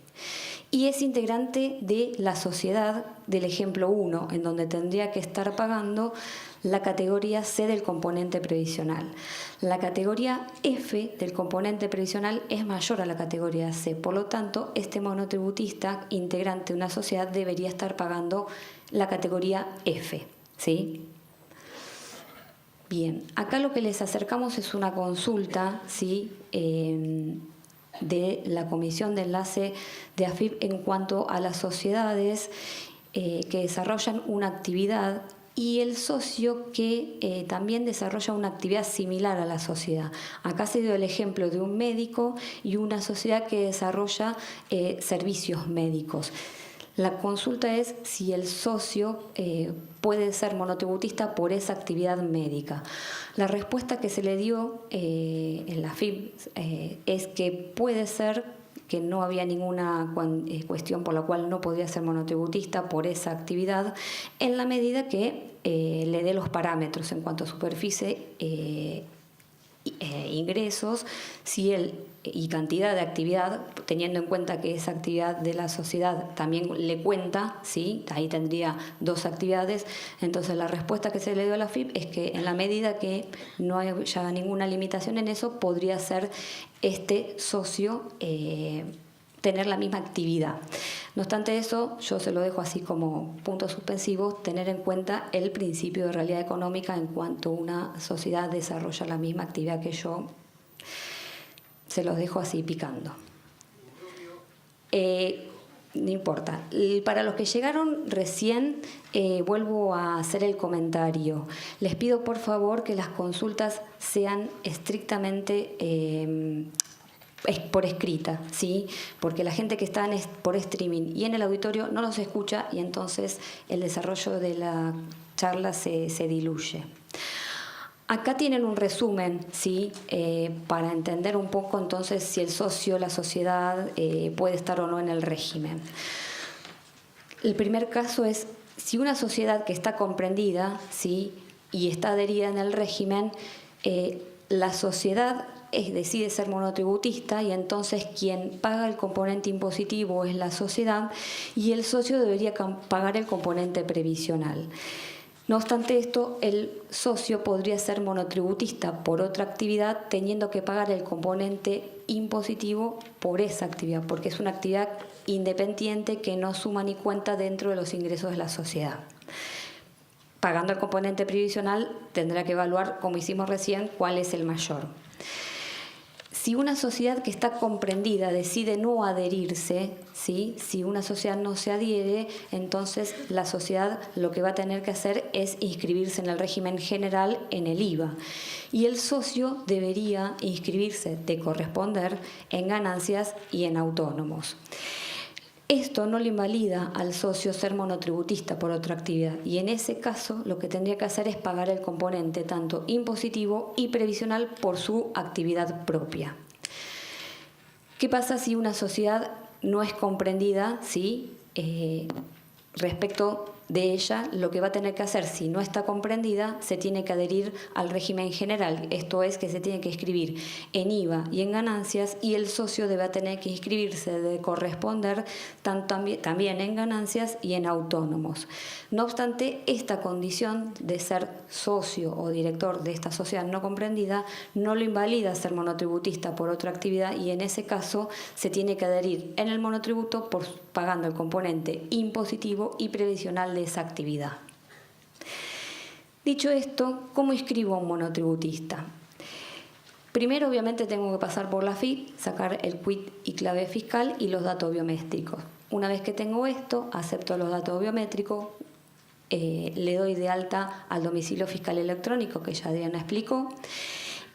[SPEAKER 1] Y es integrante de la sociedad del ejemplo 1, en donde tendría que estar pagando la categoría C del componente previsional. La categoría F del componente previsional es mayor a la categoría C, por lo tanto, este monotributista integrante de una sociedad debería estar pagando la categoría F, ¿sí? Bien, acá lo que les acercamos es una consulta, ¿sí? De la Comisión de Enlace de AFIP en cuanto a las sociedades que desarrollan una actividad y el socio que también desarrolla una actividad similar a la sociedad. Acá se dio el ejemplo de un médico y una sociedad que desarrolla servicios médicos. La consulta es si el socio puede ser monotributista por esa actividad médica. La respuesta que se le dio en la AFIP es que puede ser, que no había ninguna cuestión por la cual no podría ser monotributista por esa actividad, en la medida que le dé los parámetros en cuanto a superficie, ingresos, si él y cantidad de actividad, teniendo en cuenta que esa actividad de la sociedad también le cuenta, ¿sí? Ahí tendría 2 actividades. Entonces la respuesta que se le dio a la AFIP es que en la medida que no haya ninguna limitación en eso, podría ser este socio tener la misma actividad. No obstante eso, yo se lo dejo así como puntos suspensivos, tener en cuenta el principio de realidad económica en cuanto una sociedad desarrolla la misma actividad que yo. Se los dejo así picando. No importa. Para los que llegaron recién, vuelvo a hacer el comentario. Les pido por favor que las consultas sean estrictamente por escrita, ¿sí? Porque la gente que está por streaming y en el auditorio no los escucha y entonces el desarrollo de la charla se diluye. Acá tienen un resumen, ¿sí? Para entender un poco entonces si el socio, la sociedad, puede estar o no en el régimen. El primer caso es si una sociedad que está comprendida, ¿sí? Y está adherida en el régimen, la sociedad decide ser monotributista y entonces quien paga el componente impositivo es la sociedad y el socio debería pagar el componente previsional. No obstante esto, el socio podría ser monotributista por otra actividad teniendo que pagar el componente impositivo por esa actividad, porque es una actividad independiente que no suma ni cuenta dentro de los ingresos de la sociedad. Pagando el componente previsional tendrá que evaluar, como hicimos recién, cuál es el mayor. Si una sociedad que está comprendida decide no adherirse, ¿sí? Si una sociedad no se adhiere, entonces la sociedad lo que va a tener que hacer es inscribirse en el régimen general en el IVA. Y el socio debería inscribirse de corresponder en ganancias y en autónomos. Esto no le invalida al socio ser monotributista por otra actividad y en ese caso lo que tendría que hacer es pagar el componente tanto impositivo y previsional por su actividad propia. ¿Qué pasa si una sociedad no es comprendida? ¿Sí? Respecto de ella, lo que va a tener que hacer, si no está comprendida, se tiene que adherir al régimen general. Esto es que se tiene que inscribir en IVA y en ganancias y el socio debe tener que inscribirse de corresponder también en ganancias y en autónomos. No obstante, esta condición de ser socio o director de esta sociedad no comprendida no lo invalida ser monotributista por otra actividad y en ese caso se tiene que adherir en el monotributo pagando el componente impositivo y previsional de esa actividad. Dicho esto, ¿cómo inscribo a un monotributista? Primero, obviamente, tengo que pasar por la AFIP, sacar el quit y clave fiscal y los datos biométricos. Una vez que tengo esto, acepto los datos biométricos, le doy de alta al domicilio fiscal electrónico, que ya Diana explicó,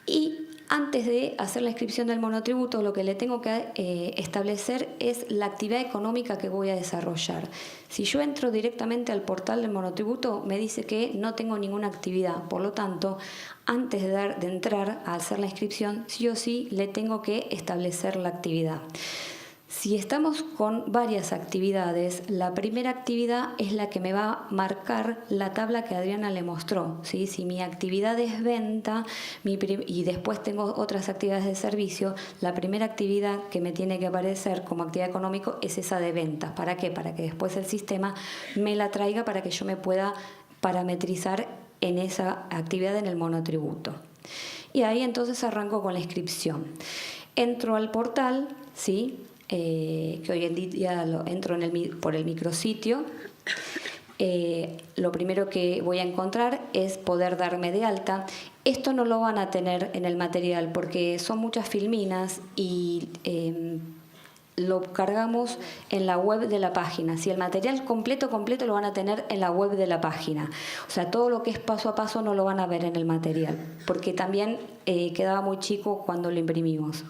[SPEAKER 1] y antes de hacer la inscripción del monotributo, lo que le tengo que establecer es la actividad económica que voy a desarrollar. Si yo entro directamente al portal del monotributo, me dice que no tengo ninguna actividad. Por lo tanto, antes de entrar a hacer la inscripción, sí o sí le tengo que establecer la actividad. Si estamos con varias actividades, la primera actividad es la que me va a marcar la tabla que Adriana le mostró, ¿sí? Si mi actividad es venta y después tengo otras actividades de servicio, la primera actividad que me tiene que aparecer como actividad económica es esa de ventas. ¿Para qué? Para que después el sistema me la traiga para que yo me pueda parametrizar en esa actividad en el monotributo. Y ahí entonces arranco con la inscripción. Entro al portal, ¿sí? Que hoy en día entro por el micrositio. Lo primero que voy a encontrar es poder darme de alta. Esto no lo van a tener en el material porque son muchas filminas y lo cargamos en la web de la página. Si el material completo lo van a tener en la web de la página. O sea, todo lo que es paso a paso no lo van a ver en el material porque también quedaba muy chico cuando lo imprimimos.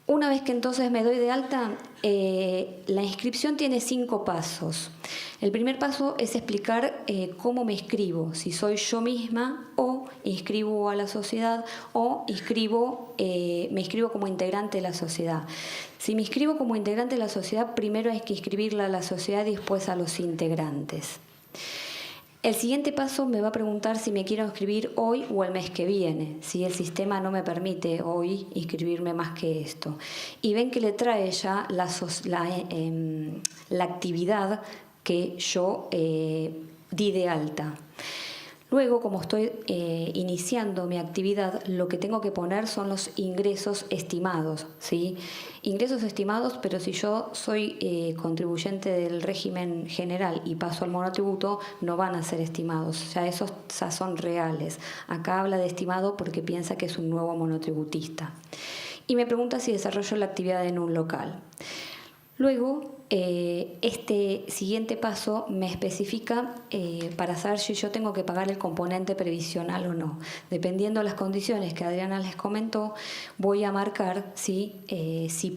[SPEAKER 1] Una vez que entonces me doy de alta, la inscripción tiene 5 pasos. El primer paso es explicar cómo me inscribo, si soy yo misma o inscribo a la sociedad o me inscribo como integrante de la sociedad. Si me inscribo como integrante de la sociedad, primero hay que inscribirla a la sociedad y después a los integrantes. El siguiente paso me va a preguntar si me quiero inscribir hoy o el mes que viene, si el sistema no me permite hoy inscribirme más que esto. Y ven que le trae ya la actividad que yo di de alta. Luego, como estoy iniciando mi actividad, lo que tengo que poner son los ingresos estimados, ¿sí? Ingresos estimados, pero si yo soy contribuyente del régimen general y paso al monotributo, no van a ser estimados, ya esos ya son reales. Acá habla de estimado porque piensa que es un nuevo monotributista. Y me pregunta si desarrollo la actividad en un local. Luego, este siguiente paso me especifica para saber si yo tengo que pagar el componente previsional o no. Dependiendo de las condiciones que Adriana les comentó, voy a marcar si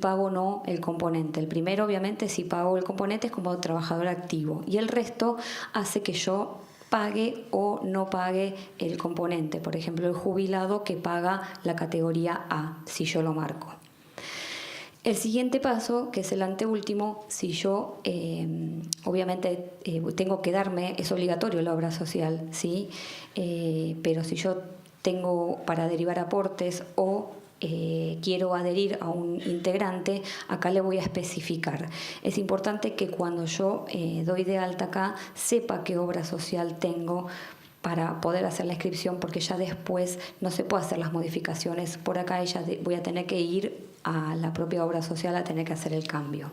[SPEAKER 1] pago o no el componente. El primero, obviamente, si pago el componente es como trabajador activo. Y el resto hace que yo pague o no pague el componente. Por ejemplo, el jubilado que paga la categoría A, si yo lo marco. El siguiente paso, que es el anteúltimo, si yo, obviamente, tengo que darme, es obligatorio la obra social, ¿sí? Pero si yo tengo para derivar aportes o quiero adherir a un integrante, acá le voy a especificar. Es importante que cuando yo doy de alta acá, sepa qué obra social tengo para poder hacer la inscripción, porque ya después no se puede hacer las modificaciones. Por acá voy a tener que ir a la propia obra social a tener que hacer el cambio.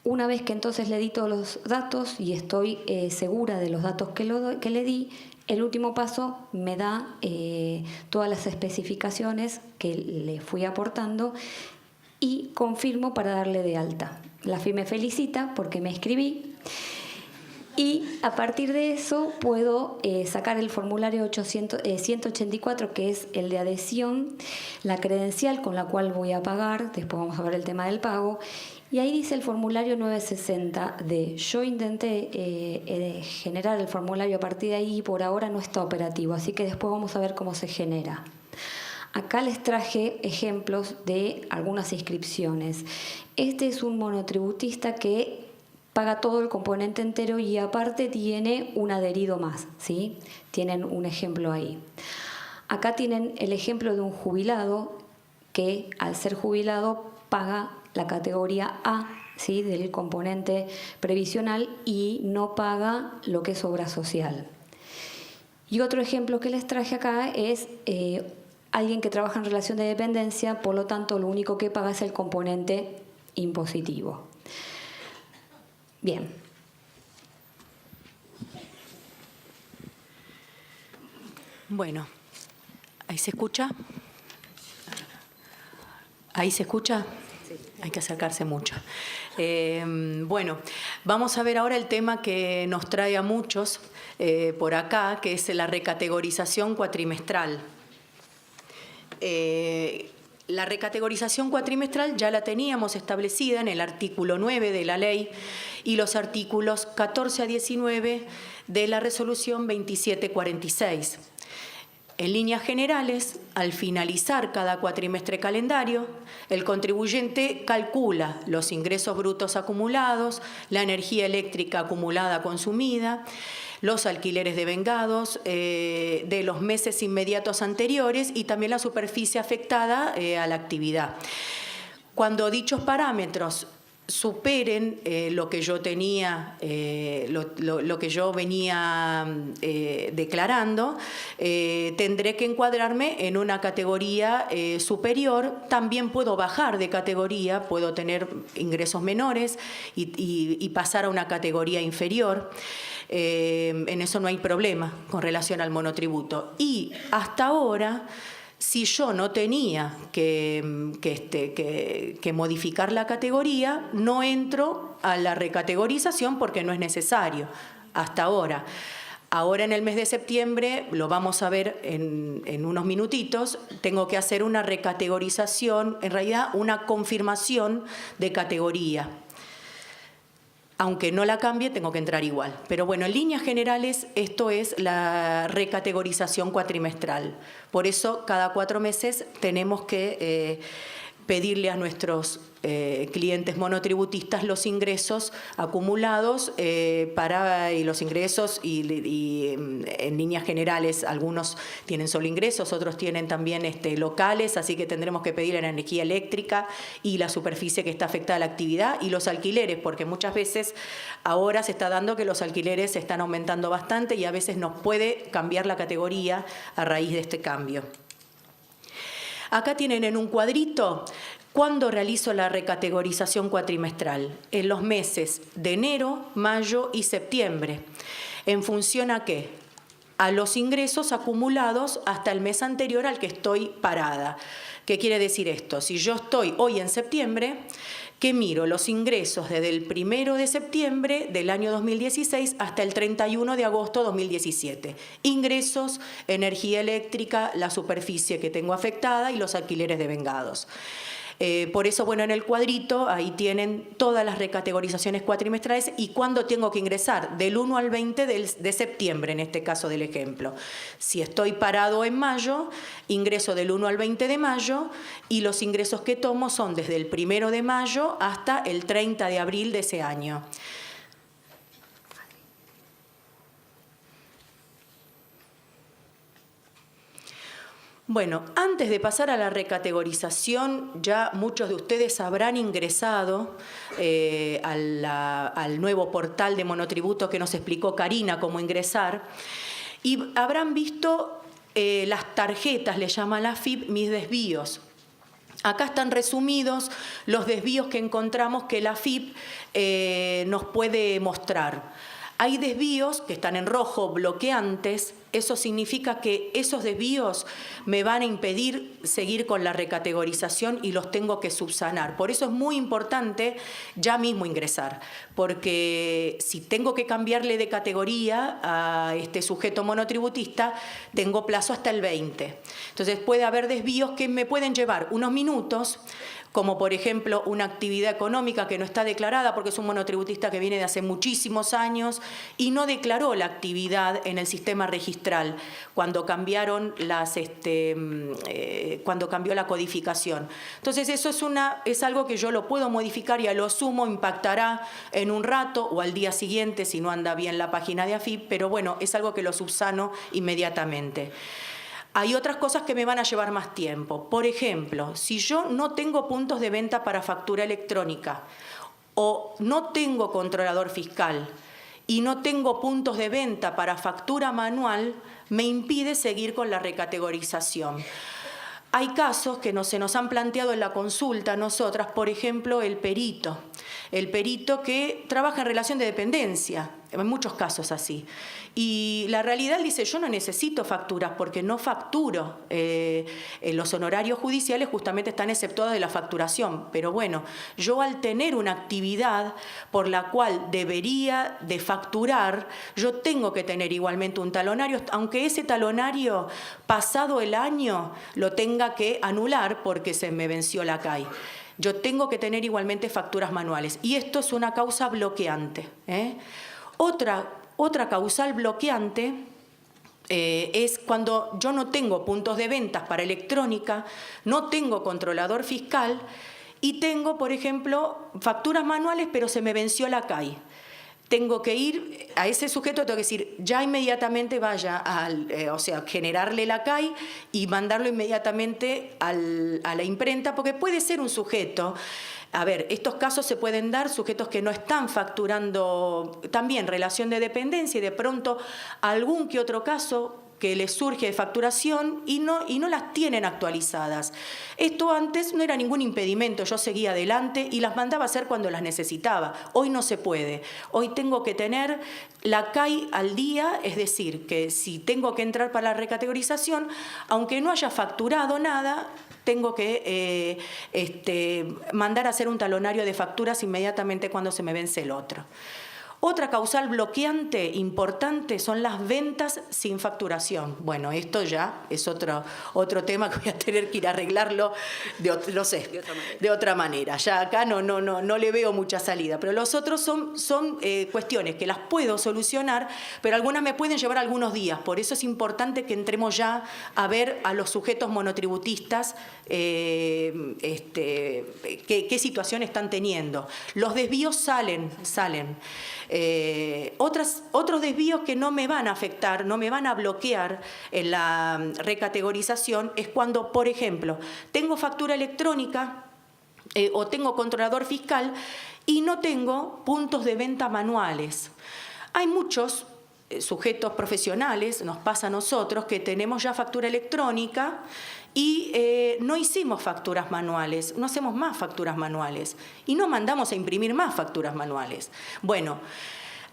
[SPEAKER 1] Una vez que entonces le di todos los datos y estoy segura de los datos que le di, el último paso me da todas las especificaciones que le fui aportando y confirmo para darle de alta. La FI me felicita porque me inscribí. Y a partir de eso puedo sacar el formulario 184, que es el de adhesión, la credencial con la cual voy a pagar, después vamos a ver el tema del pago, y ahí dice el formulario 960D. Yo intenté generar el formulario a partir de ahí y por ahora no está operativo, así que después vamos a ver cómo se genera. Acá les traje ejemplos de algunas inscripciones. Este es un monotributista que paga todo el componente entero y aparte tiene un adherido más, ¿sí? Tienen un ejemplo ahí. Acá tienen el ejemplo de un jubilado que al ser jubilado paga la categoría A, ¿sí? Del componente previsional y no paga lo que es obra social. Y otro ejemplo que les traje acá es alguien que trabaja en relación de dependencia, por lo tanto lo único que paga es el componente impositivo. Bien.
[SPEAKER 2] Bueno, ¿ahí se escucha? ¿Ahí se escucha? Sí. Hay que acercarse mucho. Bueno, vamos a ver ahora el tema que nos trae a muchos por acá, que es la recategorización cuatrimestral. La recategorización cuatrimestral ya la teníamos establecida en el artículo 9 de la ley y los artículos 14 a 19 de la resolución 2746. En líneas generales, al finalizar cada cuatrimestre calendario, el contribuyente calcula los ingresos brutos acumulados, la energía eléctrica acumulada consumida, los alquileres devengados de los meses inmediatos anteriores y también la superficie afectada a la actividad. Cuando dichos parámetros superen lo que yo tenía, lo que yo venía declarando, tendré que encuadrarme en una categoría superior. También puedo bajar de categoría, puedo tener ingresos menores y pasar a una categoría inferior. En eso no hay problema con relación al monotributo. Y hasta ahora, si yo no tenía que modificar la categoría, no entro a la recategorización porque no es necesario, hasta ahora. Ahora en el mes de septiembre, lo vamos a ver en unos minutitos, tengo que hacer una recategorización, en realidad una confirmación de categoría. Aunque no la cambie, tengo que entrar igual. Pero bueno, en líneas generales, esto es la recategorización cuatrimestral. Por eso, cada 4 meses tenemos que pedirle a nuestros clientes monotributistas los ingresos acumulados y los ingresos y en líneas generales algunos tienen solo ingresos, otros tienen también locales, así que tendremos que pedir la energía eléctrica y la superficie que está afectada a la actividad y los alquileres, porque muchas veces ahora se está dando que los alquileres se están aumentando bastante y a veces nos puede cambiar la categoría a raíz de este cambio. Acá tienen en un cuadrito cuándo realizo la recategorización cuatrimestral. En los meses de enero, mayo y septiembre. ¿En función a qué? A los ingresos acumulados hasta el mes anterior al que estoy parada. ¿Qué quiere decir esto? Si yo estoy hoy en septiembre, que miro los ingresos desde el 1 de septiembre del año 2016 hasta el 31 de agosto de 2017. Ingresos, energía eléctrica, la superficie que tengo afectada y los alquileres devengados. Por eso, bueno, en el cuadrito ahí tienen todas las recategorizaciones cuatrimestrales y cuándo tengo que ingresar, del 1 al 20 de septiembre, en este caso del ejemplo. Si estoy parado en mayo, ingreso del 1 al 20 de mayo y los ingresos que tomo son desde el 1 de mayo hasta el 30 de abril de ese año. Bueno, antes de pasar a la recategorización, ya muchos de ustedes habrán ingresado al nuevo portal de monotributo que nos explicó Karina cómo ingresar y habrán visto las tarjetas, le llama la AFIP, mis desvíos. Acá están resumidos los desvíos que encontramos que la AFIP nos puede mostrar. Hay desvíos que están en rojo, bloqueantes. Eso significa que esos desvíos me van a impedir seguir con la recategorización y los tengo que subsanar. Por eso es muy importante ya mismo ingresar, porque si tengo que cambiarle de categoría a este sujeto monotributista, tengo plazo hasta el 20. Entonces puede haber desvíos que me pueden llevar unos minutos, como por ejemplo una actividad económica que no está declarada porque es un monotributista que viene de hace muchísimos años y no declaró la actividad en el sistema registral cuando cambiaron cuando cambió la codificación. Entonces eso es algo que yo lo puedo modificar y a lo sumo impactará en un rato o al día siguiente si no anda bien la página de AFIP, pero bueno, es algo que lo subsano inmediatamente. Hay otras cosas que me van a llevar más tiempo. Por ejemplo, si yo no tengo puntos de venta para factura electrónica o no tengo controlador fiscal y no tengo puntos de venta para factura manual, me impide seguir con la recategorización. Hay casos que se nos han planteado en la consulta nosotras, por ejemplo, el perito que trabaja en relación de dependencia, en muchos casos así. Y la realidad dice, yo no necesito facturas porque no facturo. Los honorarios judiciales justamente están exceptuados de la facturación. Pero bueno, yo al tener una actividad por la cual debería de facturar, yo tengo que tener igualmente un talonario, aunque ese talonario pasado el año lo tenga que anular porque se me venció la CAI. Yo tengo que tener igualmente facturas manuales. Y esto es una causa bloqueante. Otra causal bloqueante es cuando yo no tengo puntos de ventas para electrónica, no tengo controlador fiscal y tengo, por ejemplo, facturas manuales, pero se me venció la CAI. Tengo que ir a ese sujeto, tengo que decir, ya inmediatamente vaya o sea, generarle la CAI y mandarlo inmediatamente a la imprenta, porque puede ser un sujeto. A ver, estos casos se pueden dar, sujetos que no están facturando también relación de dependencia y de pronto algún que otro caso que les surge de facturación y no las tienen actualizadas. Esto antes no era ningún impedimento, yo seguía adelante y las mandaba a hacer cuando las necesitaba. Hoy no se puede. Hoy tengo que tener la CAI al día, es decir, que si tengo que entrar para la recategorización, aunque no haya facturado nada, tengo que mandar a hacer un talonario de facturas inmediatamente cuando se me vence el otro. Otra causal bloqueante importante son las ventas sin facturación. Bueno, esto ya es otro tema que voy a tener que ir a arreglarlo de otra manera. Ya acá no le veo mucha salida. Pero los otros son cuestiones que las puedo solucionar, pero algunas me pueden llevar algunos días. Por eso es importante que entremos ya a ver a los sujetos monotributistas qué situación están teniendo. Los desvíos salen. Otros desvíos que no me van a afectar, no me van a bloquear en la recategorización es cuando, por ejemplo, tengo factura electrónica o tengo controlador fiscal y no tengo puntos de venta manuales. Hay muchos sujetos profesionales, nos pasa a nosotros, que tenemos ya factura electrónica y no hicimos facturas manuales, no hacemos más facturas manuales y no mandamos a imprimir más facturas manuales. Bueno,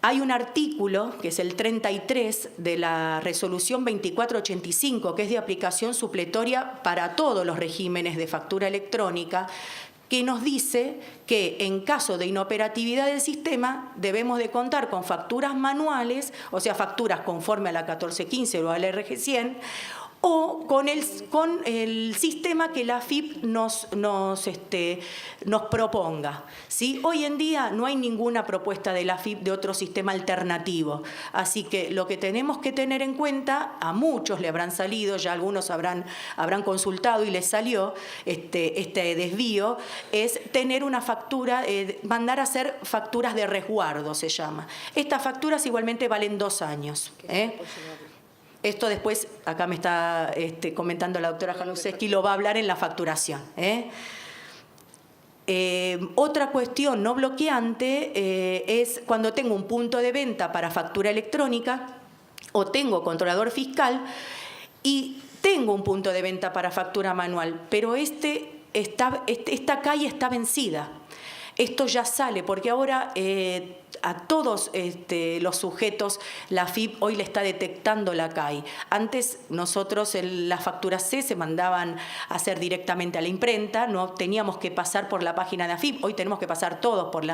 [SPEAKER 2] hay un artículo, que es el 33 de la resolución 2485, que es de aplicación supletoria para todos los regímenes de factura electrónica, que nos dice que en caso de inoperatividad del sistema debemos de contar con facturas manuales, o sea, facturas conforme a la 1415 o a la RG100, o con el sistema que la AFIP nos proponga, ¿sí? Hoy en día no hay ninguna propuesta de la AFIP de otro sistema alternativo, así que lo que tenemos que tener en cuenta, a muchos le habrán salido, ya algunos habrán consultado y les salió este desvío, es tener una factura, mandar a hacer facturas de resguardo, se llama. Estas facturas igualmente valen 2 años, Esto después, acá me está comentando la doctora Januszewski, lo va a hablar en la facturación. Otra cuestión no bloqueante es cuando tengo un punto de venta para factura electrónica o tengo controlador fiscal y tengo un punto de venta para factura manual, pero esta calle está vencida. Esto ya sale, porque ahora a todos los sujetos la AFIP hoy le está detectando la CAI. Antes nosotros las facturas C se mandaban a hacer directamente a la imprenta, no teníamos que pasar por la página de AFIP, hoy tenemos que pasar todos por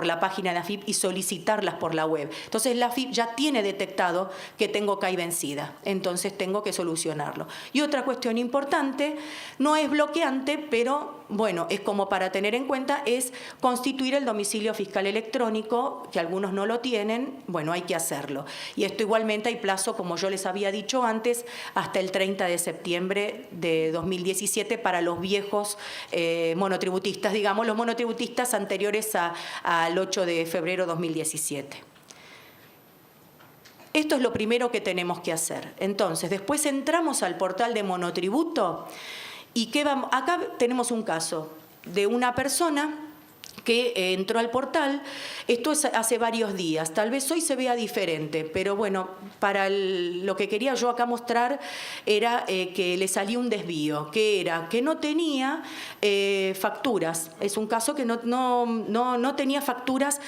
[SPEAKER 2] la página de AFIP y solicitarlas por la web. Entonces la AFIP ya tiene detectado que tengo CAI vencida, entonces tengo que solucionarlo. Y otra cuestión importante, no es bloqueante, pero bueno, es como para tener en cuenta, es constituir el domicilio fiscal electrónico, que algunos no lo tienen, bueno, hay que hacerlo. Y esto igualmente hay plazo, como yo les había dicho antes, hasta el 30 de septiembre de 2017 para los viejos monotributistas, digamos, los monotributistas anteriores al 8 de febrero de 2017. Esto es lo primero que tenemos que hacer. Entonces, después entramos al portal de monotributo y acá tenemos un caso de una persona que entró al portal. Esto es hace varios días, tal vez hoy se vea diferente, pero bueno, lo que quería yo acá mostrar era que le salió un desvío, que era que no tenía facturas. Es un caso que no tenía facturas,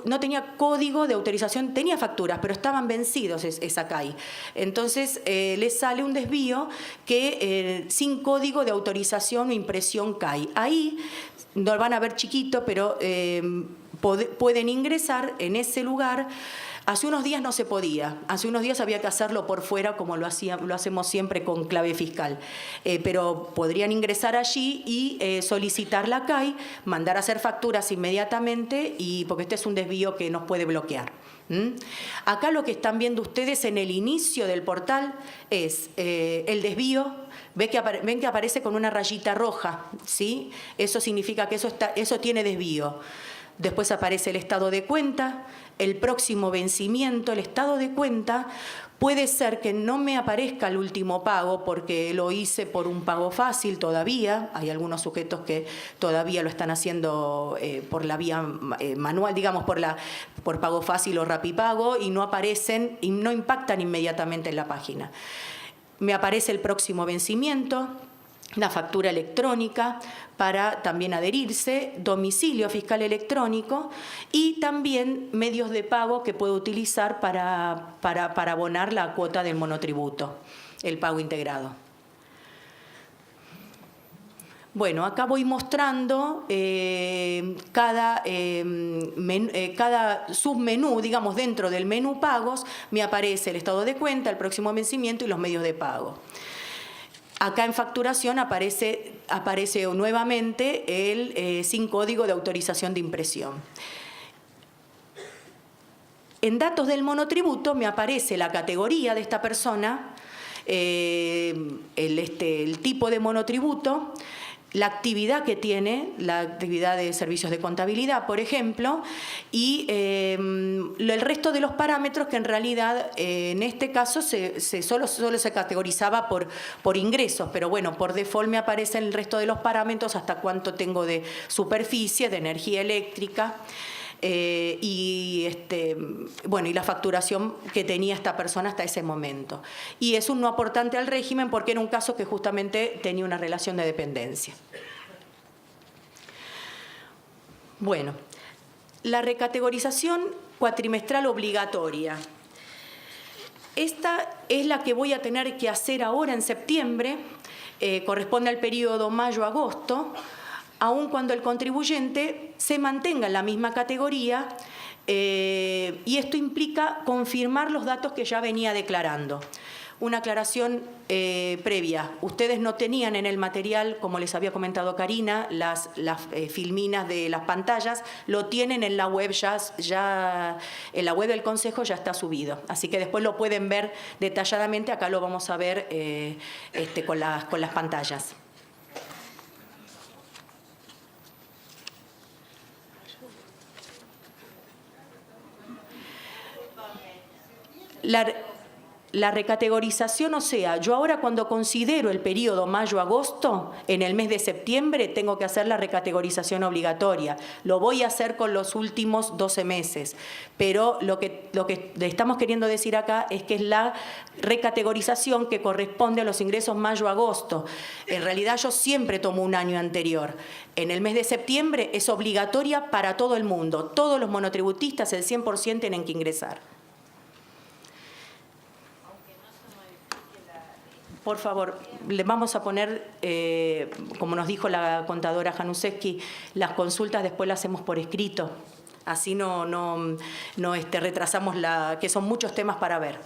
[SPEAKER 2] no tenía código de autorización, tenía facturas, pero estaban vencidos esa CAI. Entonces le sale un desvío que sin código de autorización o impresión CAI. Ahí no lo van a ver chiquito, pero pueden ingresar en ese lugar Hace unos días no se podía, hace unos días había que hacerlo por fuera como lo hacemos siempre con clave fiscal, pero podrían ingresar allí y solicitar la CAI, mandar a hacer facturas inmediatamente, porque este es un desvío que nos puede bloquear. Acá lo que están viendo ustedes en el inicio del portal es el desvío. Ven que aparece con una rayita roja, ¿sí? Eso significa que eso tiene desvío. Después aparece el estado de cuenta, el próximo vencimiento. El estado de cuenta puede ser que no me aparezca el último pago porque lo hice por un pago fácil todavía. Hay algunos sujetos que todavía lo están haciendo por la vía manual, digamos por pago fácil o Rapipago, y no aparecen y no impactan inmediatamente en la página. Me aparece el próximo vencimiento, la factura electrónica para también adherirse, domicilio fiscal electrónico y también medios de pago que puedo utilizar para abonar la cuota del monotributo, el pago integrado. Bueno, acá voy mostrando cada submenú, digamos, dentro del menú pagos, me aparece el estado de cuenta, el próximo vencimiento y los medios de pago. Acá en facturación aparece nuevamente el sin código de autorización de impresión. En datos del monotributo me aparece la categoría de esta persona, el tipo de monotributo, la actividad que tiene, la actividad de servicios de contabilidad, por ejemplo, y el resto de los parámetros que en realidad en este caso solo se categorizaba por ingresos, pero bueno, por default me aparecen el resto de los parámetros, hasta cuánto tengo de superficie, de energía eléctrica, y la facturación que tenía esta persona hasta ese momento. Y es un no aportante al régimen porque era un caso que justamente tenía una relación de dependencia. Bueno, la recategorización cuatrimestral obligatoria. Esta es la que voy a tener que hacer ahora en septiembre, corresponde al periodo mayo-agosto, aun cuando el contribuyente se mantenga en la misma categoría, y esto implica confirmar los datos que ya venía declarando. Una aclaración previa. Ustedes no tenían en el material, como les había comentado Karina, las filminas de las pantallas, lo tienen en la web ya en la web del Consejo ya está subido. Así que después lo pueden ver detalladamente, acá lo vamos a ver con las pantallas. La recategorización, o sea, yo ahora cuando considero el periodo mayo-agosto, en el mes de septiembre tengo que hacer la recategorización obligatoria. Lo voy a hacer con los últimos 12 meses. Pero lo que estamos queriendo decir acá es que es la recategorización que corresponde a los ingresos mayo-agosto. En realidad yo siempre tomo un año anterior. En el mes de septiembre es obligatoria para todo el mundo. Todos los monotributistas, el 100% tienen que ingresar. Por favor, le vamos a poner, como nos dijo la contadora Januszewski, las consultas después las hacemos por escrito. Así no retrasamos que son muchos temas para ver.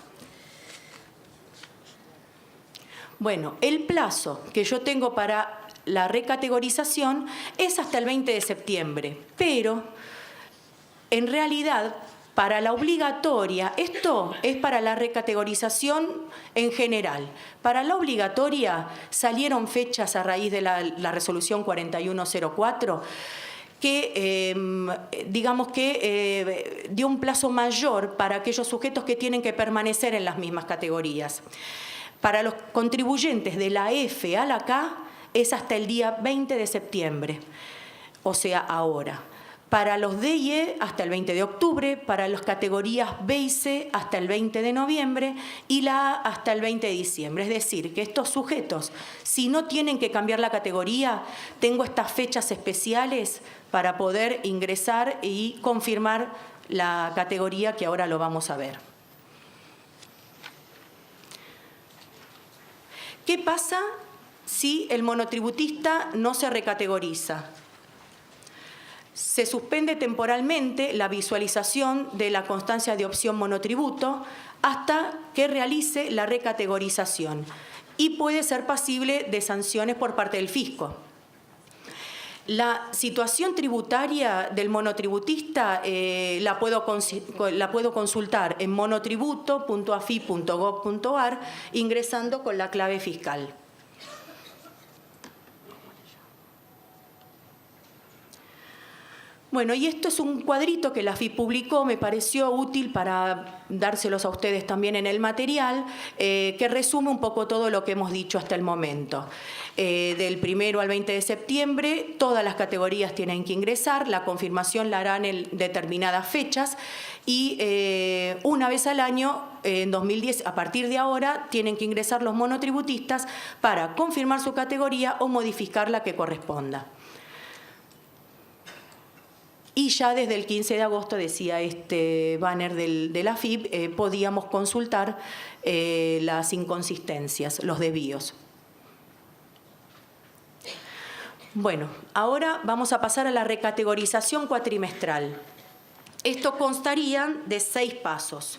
[SPEAKER 2] Bueno, el plazo que yo tengo para la recategorización es hasta el 20 de septiembre, pero en realidad para la obligatoria, esto es para la recategorización en general. Para la obligatoria salieron fechas a raíz de la resolución 4104 que dio un plazo mayor para aquellos sujetos que tienen que permanecer en las mismas categorías. Para los contribuyentes de la F a la K es hasta el día 20 de septiembre, o sea, ahora. Para los D y E hasta el 20 de octubre, para las categorías B y C hasta el 20 de noviembre y la A hasta el 20 de diciembre. Es decir, que estos sujetos, si no tienen que cambiar la categoría, tengo estas fechas especiales para poder ingresar y confirmar la categoría que ahora lo vamos a ver. ¿Qué pasa si el monotributista no se recategoriza? Se suspende temporalmente la visualización de la constancia de opción monotributo hasta que realice la recategorización y puede ser pasible de sanciones por parte del fisco. La situación tributaria del monotributista la puedo consultar en monotributo.afi.gov.ar ingresando con la clave fiscal. Bueno, y esto es un cuadrito que la AFIP publicó, me pareció útil para dárselos a ustedes también en el material, que resume un poco todo lo que hemos dicho hasta el momento. Del 1 al 20 de septiembre, todas las categorías tienen que ingresar, la confirmación la harán en determinadas fechas y una vez al año, en 2010, a partir de ahora, tienen que ingresar los monotributistas para confirmar su categoría o modificar la que corresponda. Y ya desde el 15 de agosto, decía este banner de la AFIP, podíamos consultar las inconsistencias, los desvíos. Bueno, ahora vamos a pasar a la recategorización cuatrimestral. Esto constaría de 6 pasos.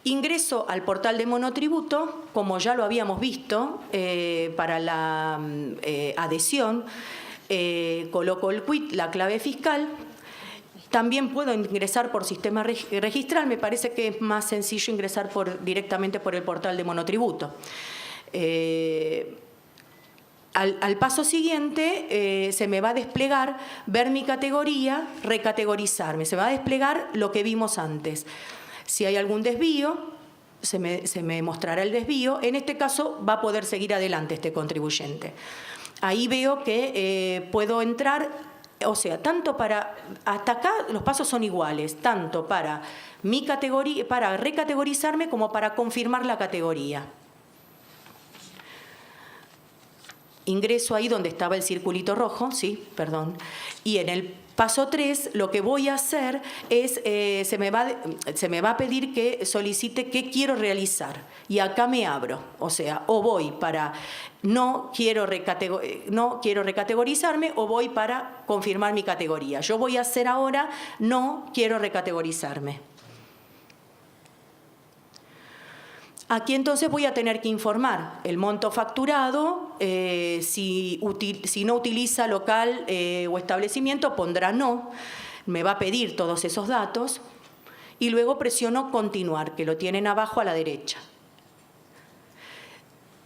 [SPEAKER 2] Ingreso al portal de monotributo, como ya lo habíamos visto, para la adhesión. Coloco el quit, la clave fiscal. También puedo ingresar por sistema registral. Me parece que es más sencillo ingresar directamente por el portal de monotributo. Al paso siguiente se me va a desplegar ver mi categoría, recategorizarme. Se va a desplegar lo que vimos antes. Si hay algún desvío, se me mostrará el desvío. En este caso va a poder seguir adelante este contribuyente. Ahí veo que puedo entrar, o sea, hasta acá los pasos son iguales, tanto para mi categoría, para recategorizarme como para confirmar la categoría. Ingreso ahí donde estaba el circulito rojo, sí, perdón, y en el paso 3 lo que voy a hacer es, se me va a pedir que solicite qué quiero realizar y acá me abro, o sea, o voy para no quiero recategorizarme o voy para confirmar mi categoría. Yo voy a hacer ahora no quiero recategorizarme. Aquí entonces voy a tener que informar el monto facturado, si no utiliza local o establecimiento pondrá no, me va a pedir todos esos datos y luego presiono continuar, que lo tienen abajo a la derecha.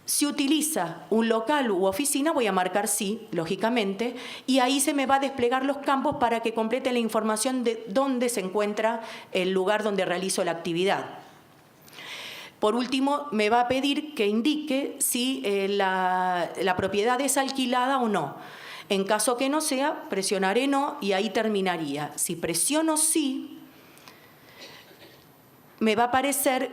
[SPEAKER 2] Si utiliza un local u oficina voy a marcar sí, lógicamente, y ahí se me va a desplegar los campos para que complete la información de dónde se encuentra el lugar donde realizo la actividad. Por último, me va a pedir que indique si la propiedad es alquilada o no. En caso que no sea, presionaré no y ahí terminaría. Si presiono sí, me va a aparecer,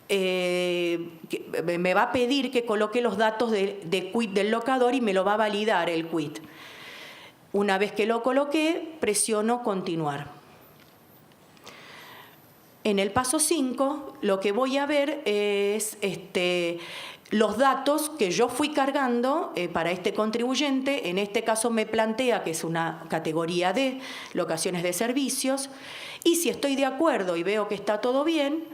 [SPEAKER 2] me va a pedir que coloque los datos de quit del locador y me lo va a validar el quit. Una vez que lo coloqué, presiono continuar. En el paso 5, lo que voy a ver es los datos que yo fui cargando para este contribuyente. En este caso me plantea que es una categoría D, locaciones de servicios. Y si estoy de acuerdo y veo que está todo bien,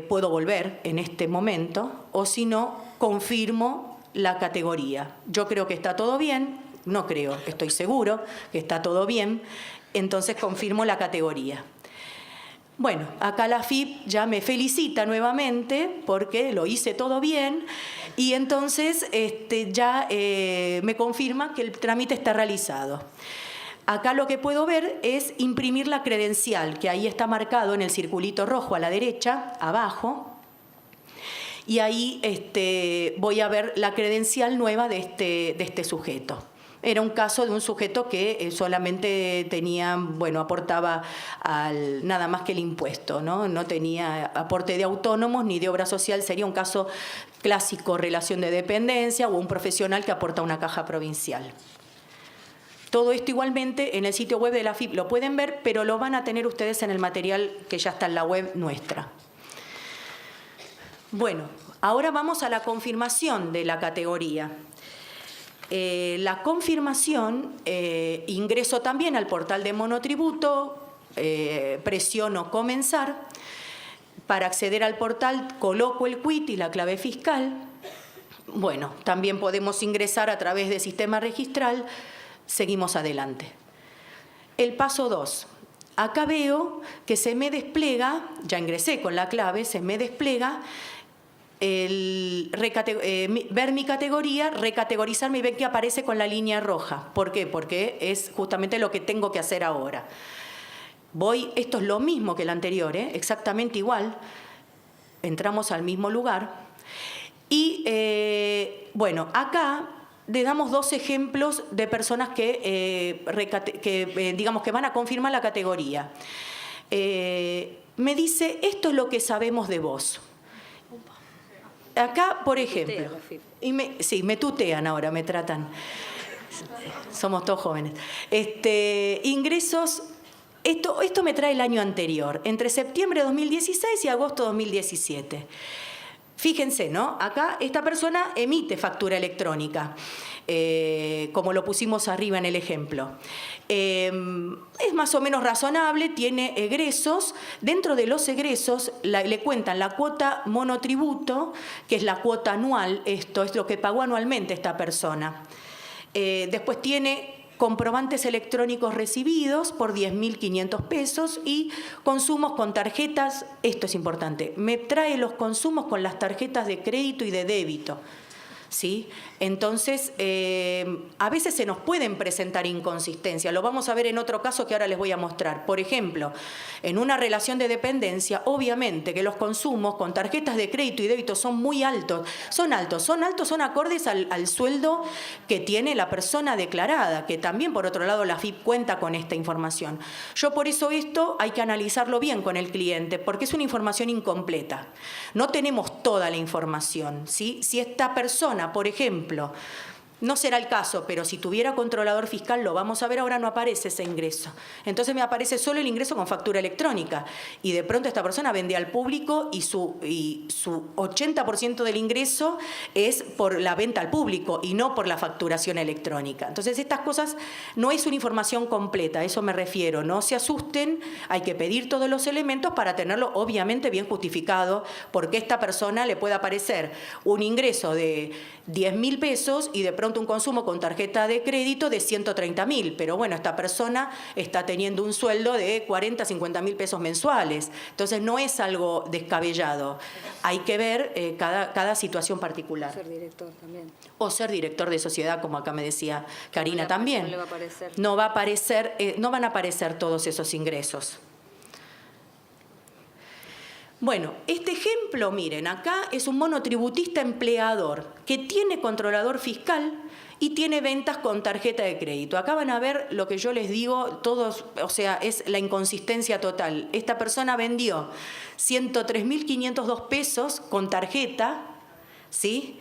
[SPEAKER 2] puedo volver en este momento. O si no, confirmo la categoría. Yo creo que está todo bien. No creo, estoy seguro que está todo bien. Entonces confirmo la categoría. Bueno, acá la AFIP ya me felicita nuevamente porque lo hice todo bien y entonces ya me confirma que el trámite está realizado. Acá lo que puedo ver es imprimir la credencial, que ahí está marcado en el circulito rojo a la derecha, abajo, y ahí voy a ver la credencial nueva de este sujeto. Era un caso de un sujeto que solamente tenía, aportaba nada más que el impuesto, ¿no? No tenía aporte de autónomos ni de obra social. Sería un caso clásico, relación de dependencia o un profesional que aporta una caja provincial. Todo esto igualmente en el sitio web de la AFIP lo pueden ver, pero lo van a tener ustedes en el material que ya está en la web nuestra. Bueno, ahora vamos a la confirmación de la categoría. La confirmación, ingreso también al portal de monotributo, presiono comenzar. Para acceder al portal coloco el quit y la clave fiscal. Bueno, también podemos ingresar a través del sistema registral. Seguimos adelante. El paso 2. Acá veo que se me despliega, ya ingresé con la clave, se me despliega ver mi categoría, recategorizarme y ven que aparece con la línea roja. ¿Por qué? Porque es justamente lo que tengo que hacer ahora. Esto es lo mismo que el anterior, exactamente igual. Entramos al mismo lugar. Y bueno, acá le damos 2 ejemplos de personas que digamos que van a confirmar la categoría. Me dice, esto es lo que sabemos de vos. Acá, por ejemplo, sí, me tutean ahora, me tratan. Somos todos jóvenes. Ingresos, esto me trae el año anterior, entre septiembre de 2016 y agosto de 2017. Fíjense, ¿no? Acá esta persona emite factura electrónica, como lo pusimos arriba en el ejemplo. Es más o menos razonable, tiene egresos. Dentro de los egresos le cuentan la cuota monotributo, que es la cuota anual, esto es lo que pagó anualmente esta persona. Después tiene comprobantes electrónicos recibidos por 10.500 pesos y consumos con tarjetas, esto es importante, me trae los consumos con las tarjetas de crédito y de débito. ¿Sí? Entonces, a veces se nos pueden presentar inconsistencias. Lo vamos a ver en otro caso que ahora les voy a mostrar. Por ejemplo, en una relación de dependencia, obviamente que los consumos con tarjetas de crédito y débito son muy altos. Son acordes al sueldo que tiene la persona declarada, que también, por otro lado, la AFIP cuenta con esta información. Yo por eso esto hay que analizarlo bien con el cliente, porque es una información incompleta. No tenemos toda la información, ¿sí? Si esta persona, por ejemplo, no será el caso, pero si tuviera controlador fiscal, lo vamos a ver ahora, no aparece ese ingreso. Entonces me aparece solo el ingreso con factura electrónica. Y de pronto esta persona vende al público y su 80% del ingreso es por la venta al público y no por la facturación electrónica. Entonces estas cosas no es una información completa, a eso me refiero. No se asusten, hay que pedir todos los elementos para tenerlo obviamente bien justificado, porque a esta persona le puede aparecer un ingreso de 10.000 pesos y de pronto un consumo con tarjeta de crédito de 130.000, pero bueno, esta persona está teniendo un sueldo de 40, 50.000 pesos mensuales, entonces no es algo descabellado, hay que ver cada situación particular.
[SPEAKER 1] Ser director también.
[SPEAKER 2] O ser director de sociedad, como acá me decía Karina,
[SPEAKER 1] no
[SPEAKER 2] también.
[SPEAKER 1] No le va a aparecer.
[SPEAKER 2] No van a aparecer todos esos ingresos. Bueno, este ejemplo, miren, acá es un monotributista empleador que tiene controlador fiscal y tiene ventas con tarjeta de crédito. Acá van a ver lo que yo les digo, todos, o sea, es la inconsistencia total. Esta persona vendió 103.502 pesos con tarjeta, ¿sí?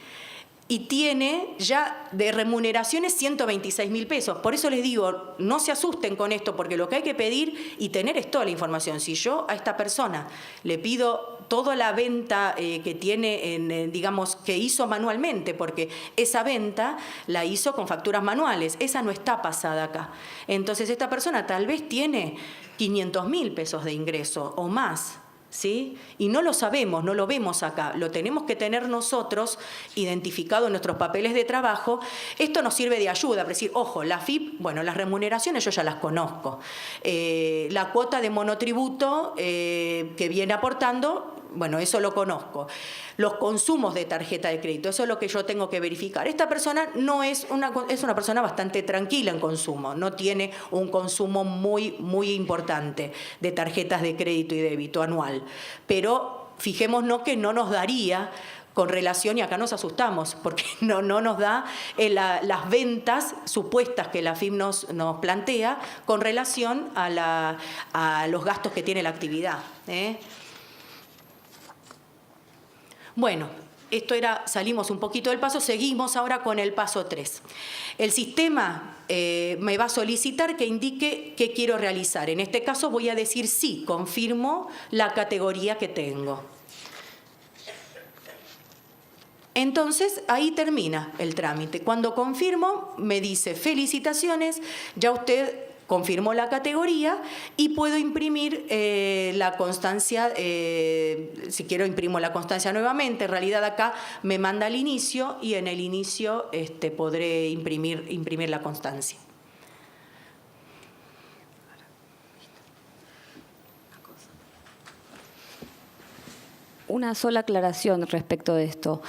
[SPEAKER 2] Y tiene ya de remuneraciones 126.000 pesos. Por eso les digo, no se asusten con esto, porque lo que hay que pedir y tener es toda la información. Si yo a esta persona le pido toda la venta que tiene, digamos, que hizo manualmente, porque esa venta la hizo con facturas manuales, esa no está pasada acá. Entonces esta persona tal vez tiene 500.000 pesos de ingreso o más, ¿sí? Y no lo sabemos, no lo vemos acá, lo tenemos que tener nosotros identificado en nuestros papeles de trabajo. Esto nos sirve de ayuda, es decir, ojo, la AFIP, bueno, las remuneraciones yo ya las conozco. La cuota de monotributo que viene aportando, bueno, eso lo conozco. Los consumos de tarjeta de crédito, eso es lo que yo tengo que verificar. Esta persona es una persona bastante tranquila en consumo, no tiene un consumo muy importante de tarjetas de crédito y débito anual. Pero fijémonos que no nos daría con relación, y acá nos asustamos, porque no nos da las ventas supuestas que la AFIP nos plantea con relación a los gastos que tiene la actividad, Bueno, salimos un poquito del paso, seguimos ahora con el paso 3. El sistema me va a solicitar que indique qué quiero realizar. En este caso voy a decir sí, confirmo la categoría que tengo. Entonces, ahí termina el trámite. Cuando confirmo, me dice, felicitaciones, ya usted confirmó la categoría y puedo imprimir la constancia, si quiero imprimo la constancia nuevamente. En realidad acá me manda al inicio y en el inicio podré imprimir la constancia.
[SPEAKER 1] Una sola aclaración respecto de esto.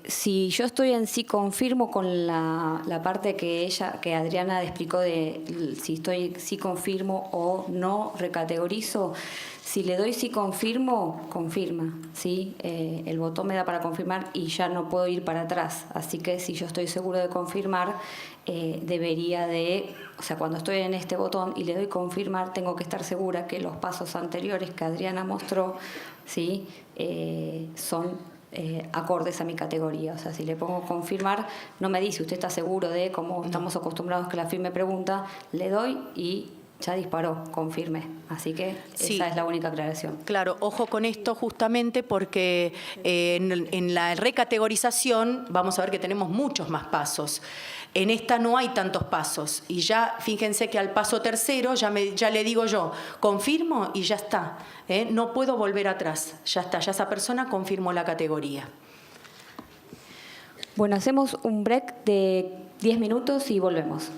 [SPEAKER 1] Si yo estoy en sí confirmo con la parte que Adriana explicó de si estoy sí confirmo o no recategorizo, si le doy sí confirmo, confirma, ¿sí? El botón me da para confirmar y ya no puedo ir para atrás. Así que si yo estoy seguro de confirmar, debería de, o sea, cuando estoy en este botón y le doy confirmar, tengo que estar segura que los pasos anteriores que Adriana mostró, ¿sí? Son acordes a mi categoría. O sea, si le pongo confirmar, no me dice, usted está seguro de, como estamos acostumbrados que la FIP me pregunta, le doy y ya disparó, confirme. Así que
[SPEAKER 2] sí,
[SPEAKER 1] esa es la única aclaración.
[SPEAKER 2] Claro, ojo con esto justamente porque en la recategorización vamos a ver que tenemos muchos más pasos. En esta no hay tantos pasos y ya fíjense que al paso tercero ya le digo yo, confirmo y ya está. No puedo volver atrás, ya está, ya esa persona confirmó la categoría.
[SPEAKER 1] Bueno, hacemos un break de 10 minutos y volvemos.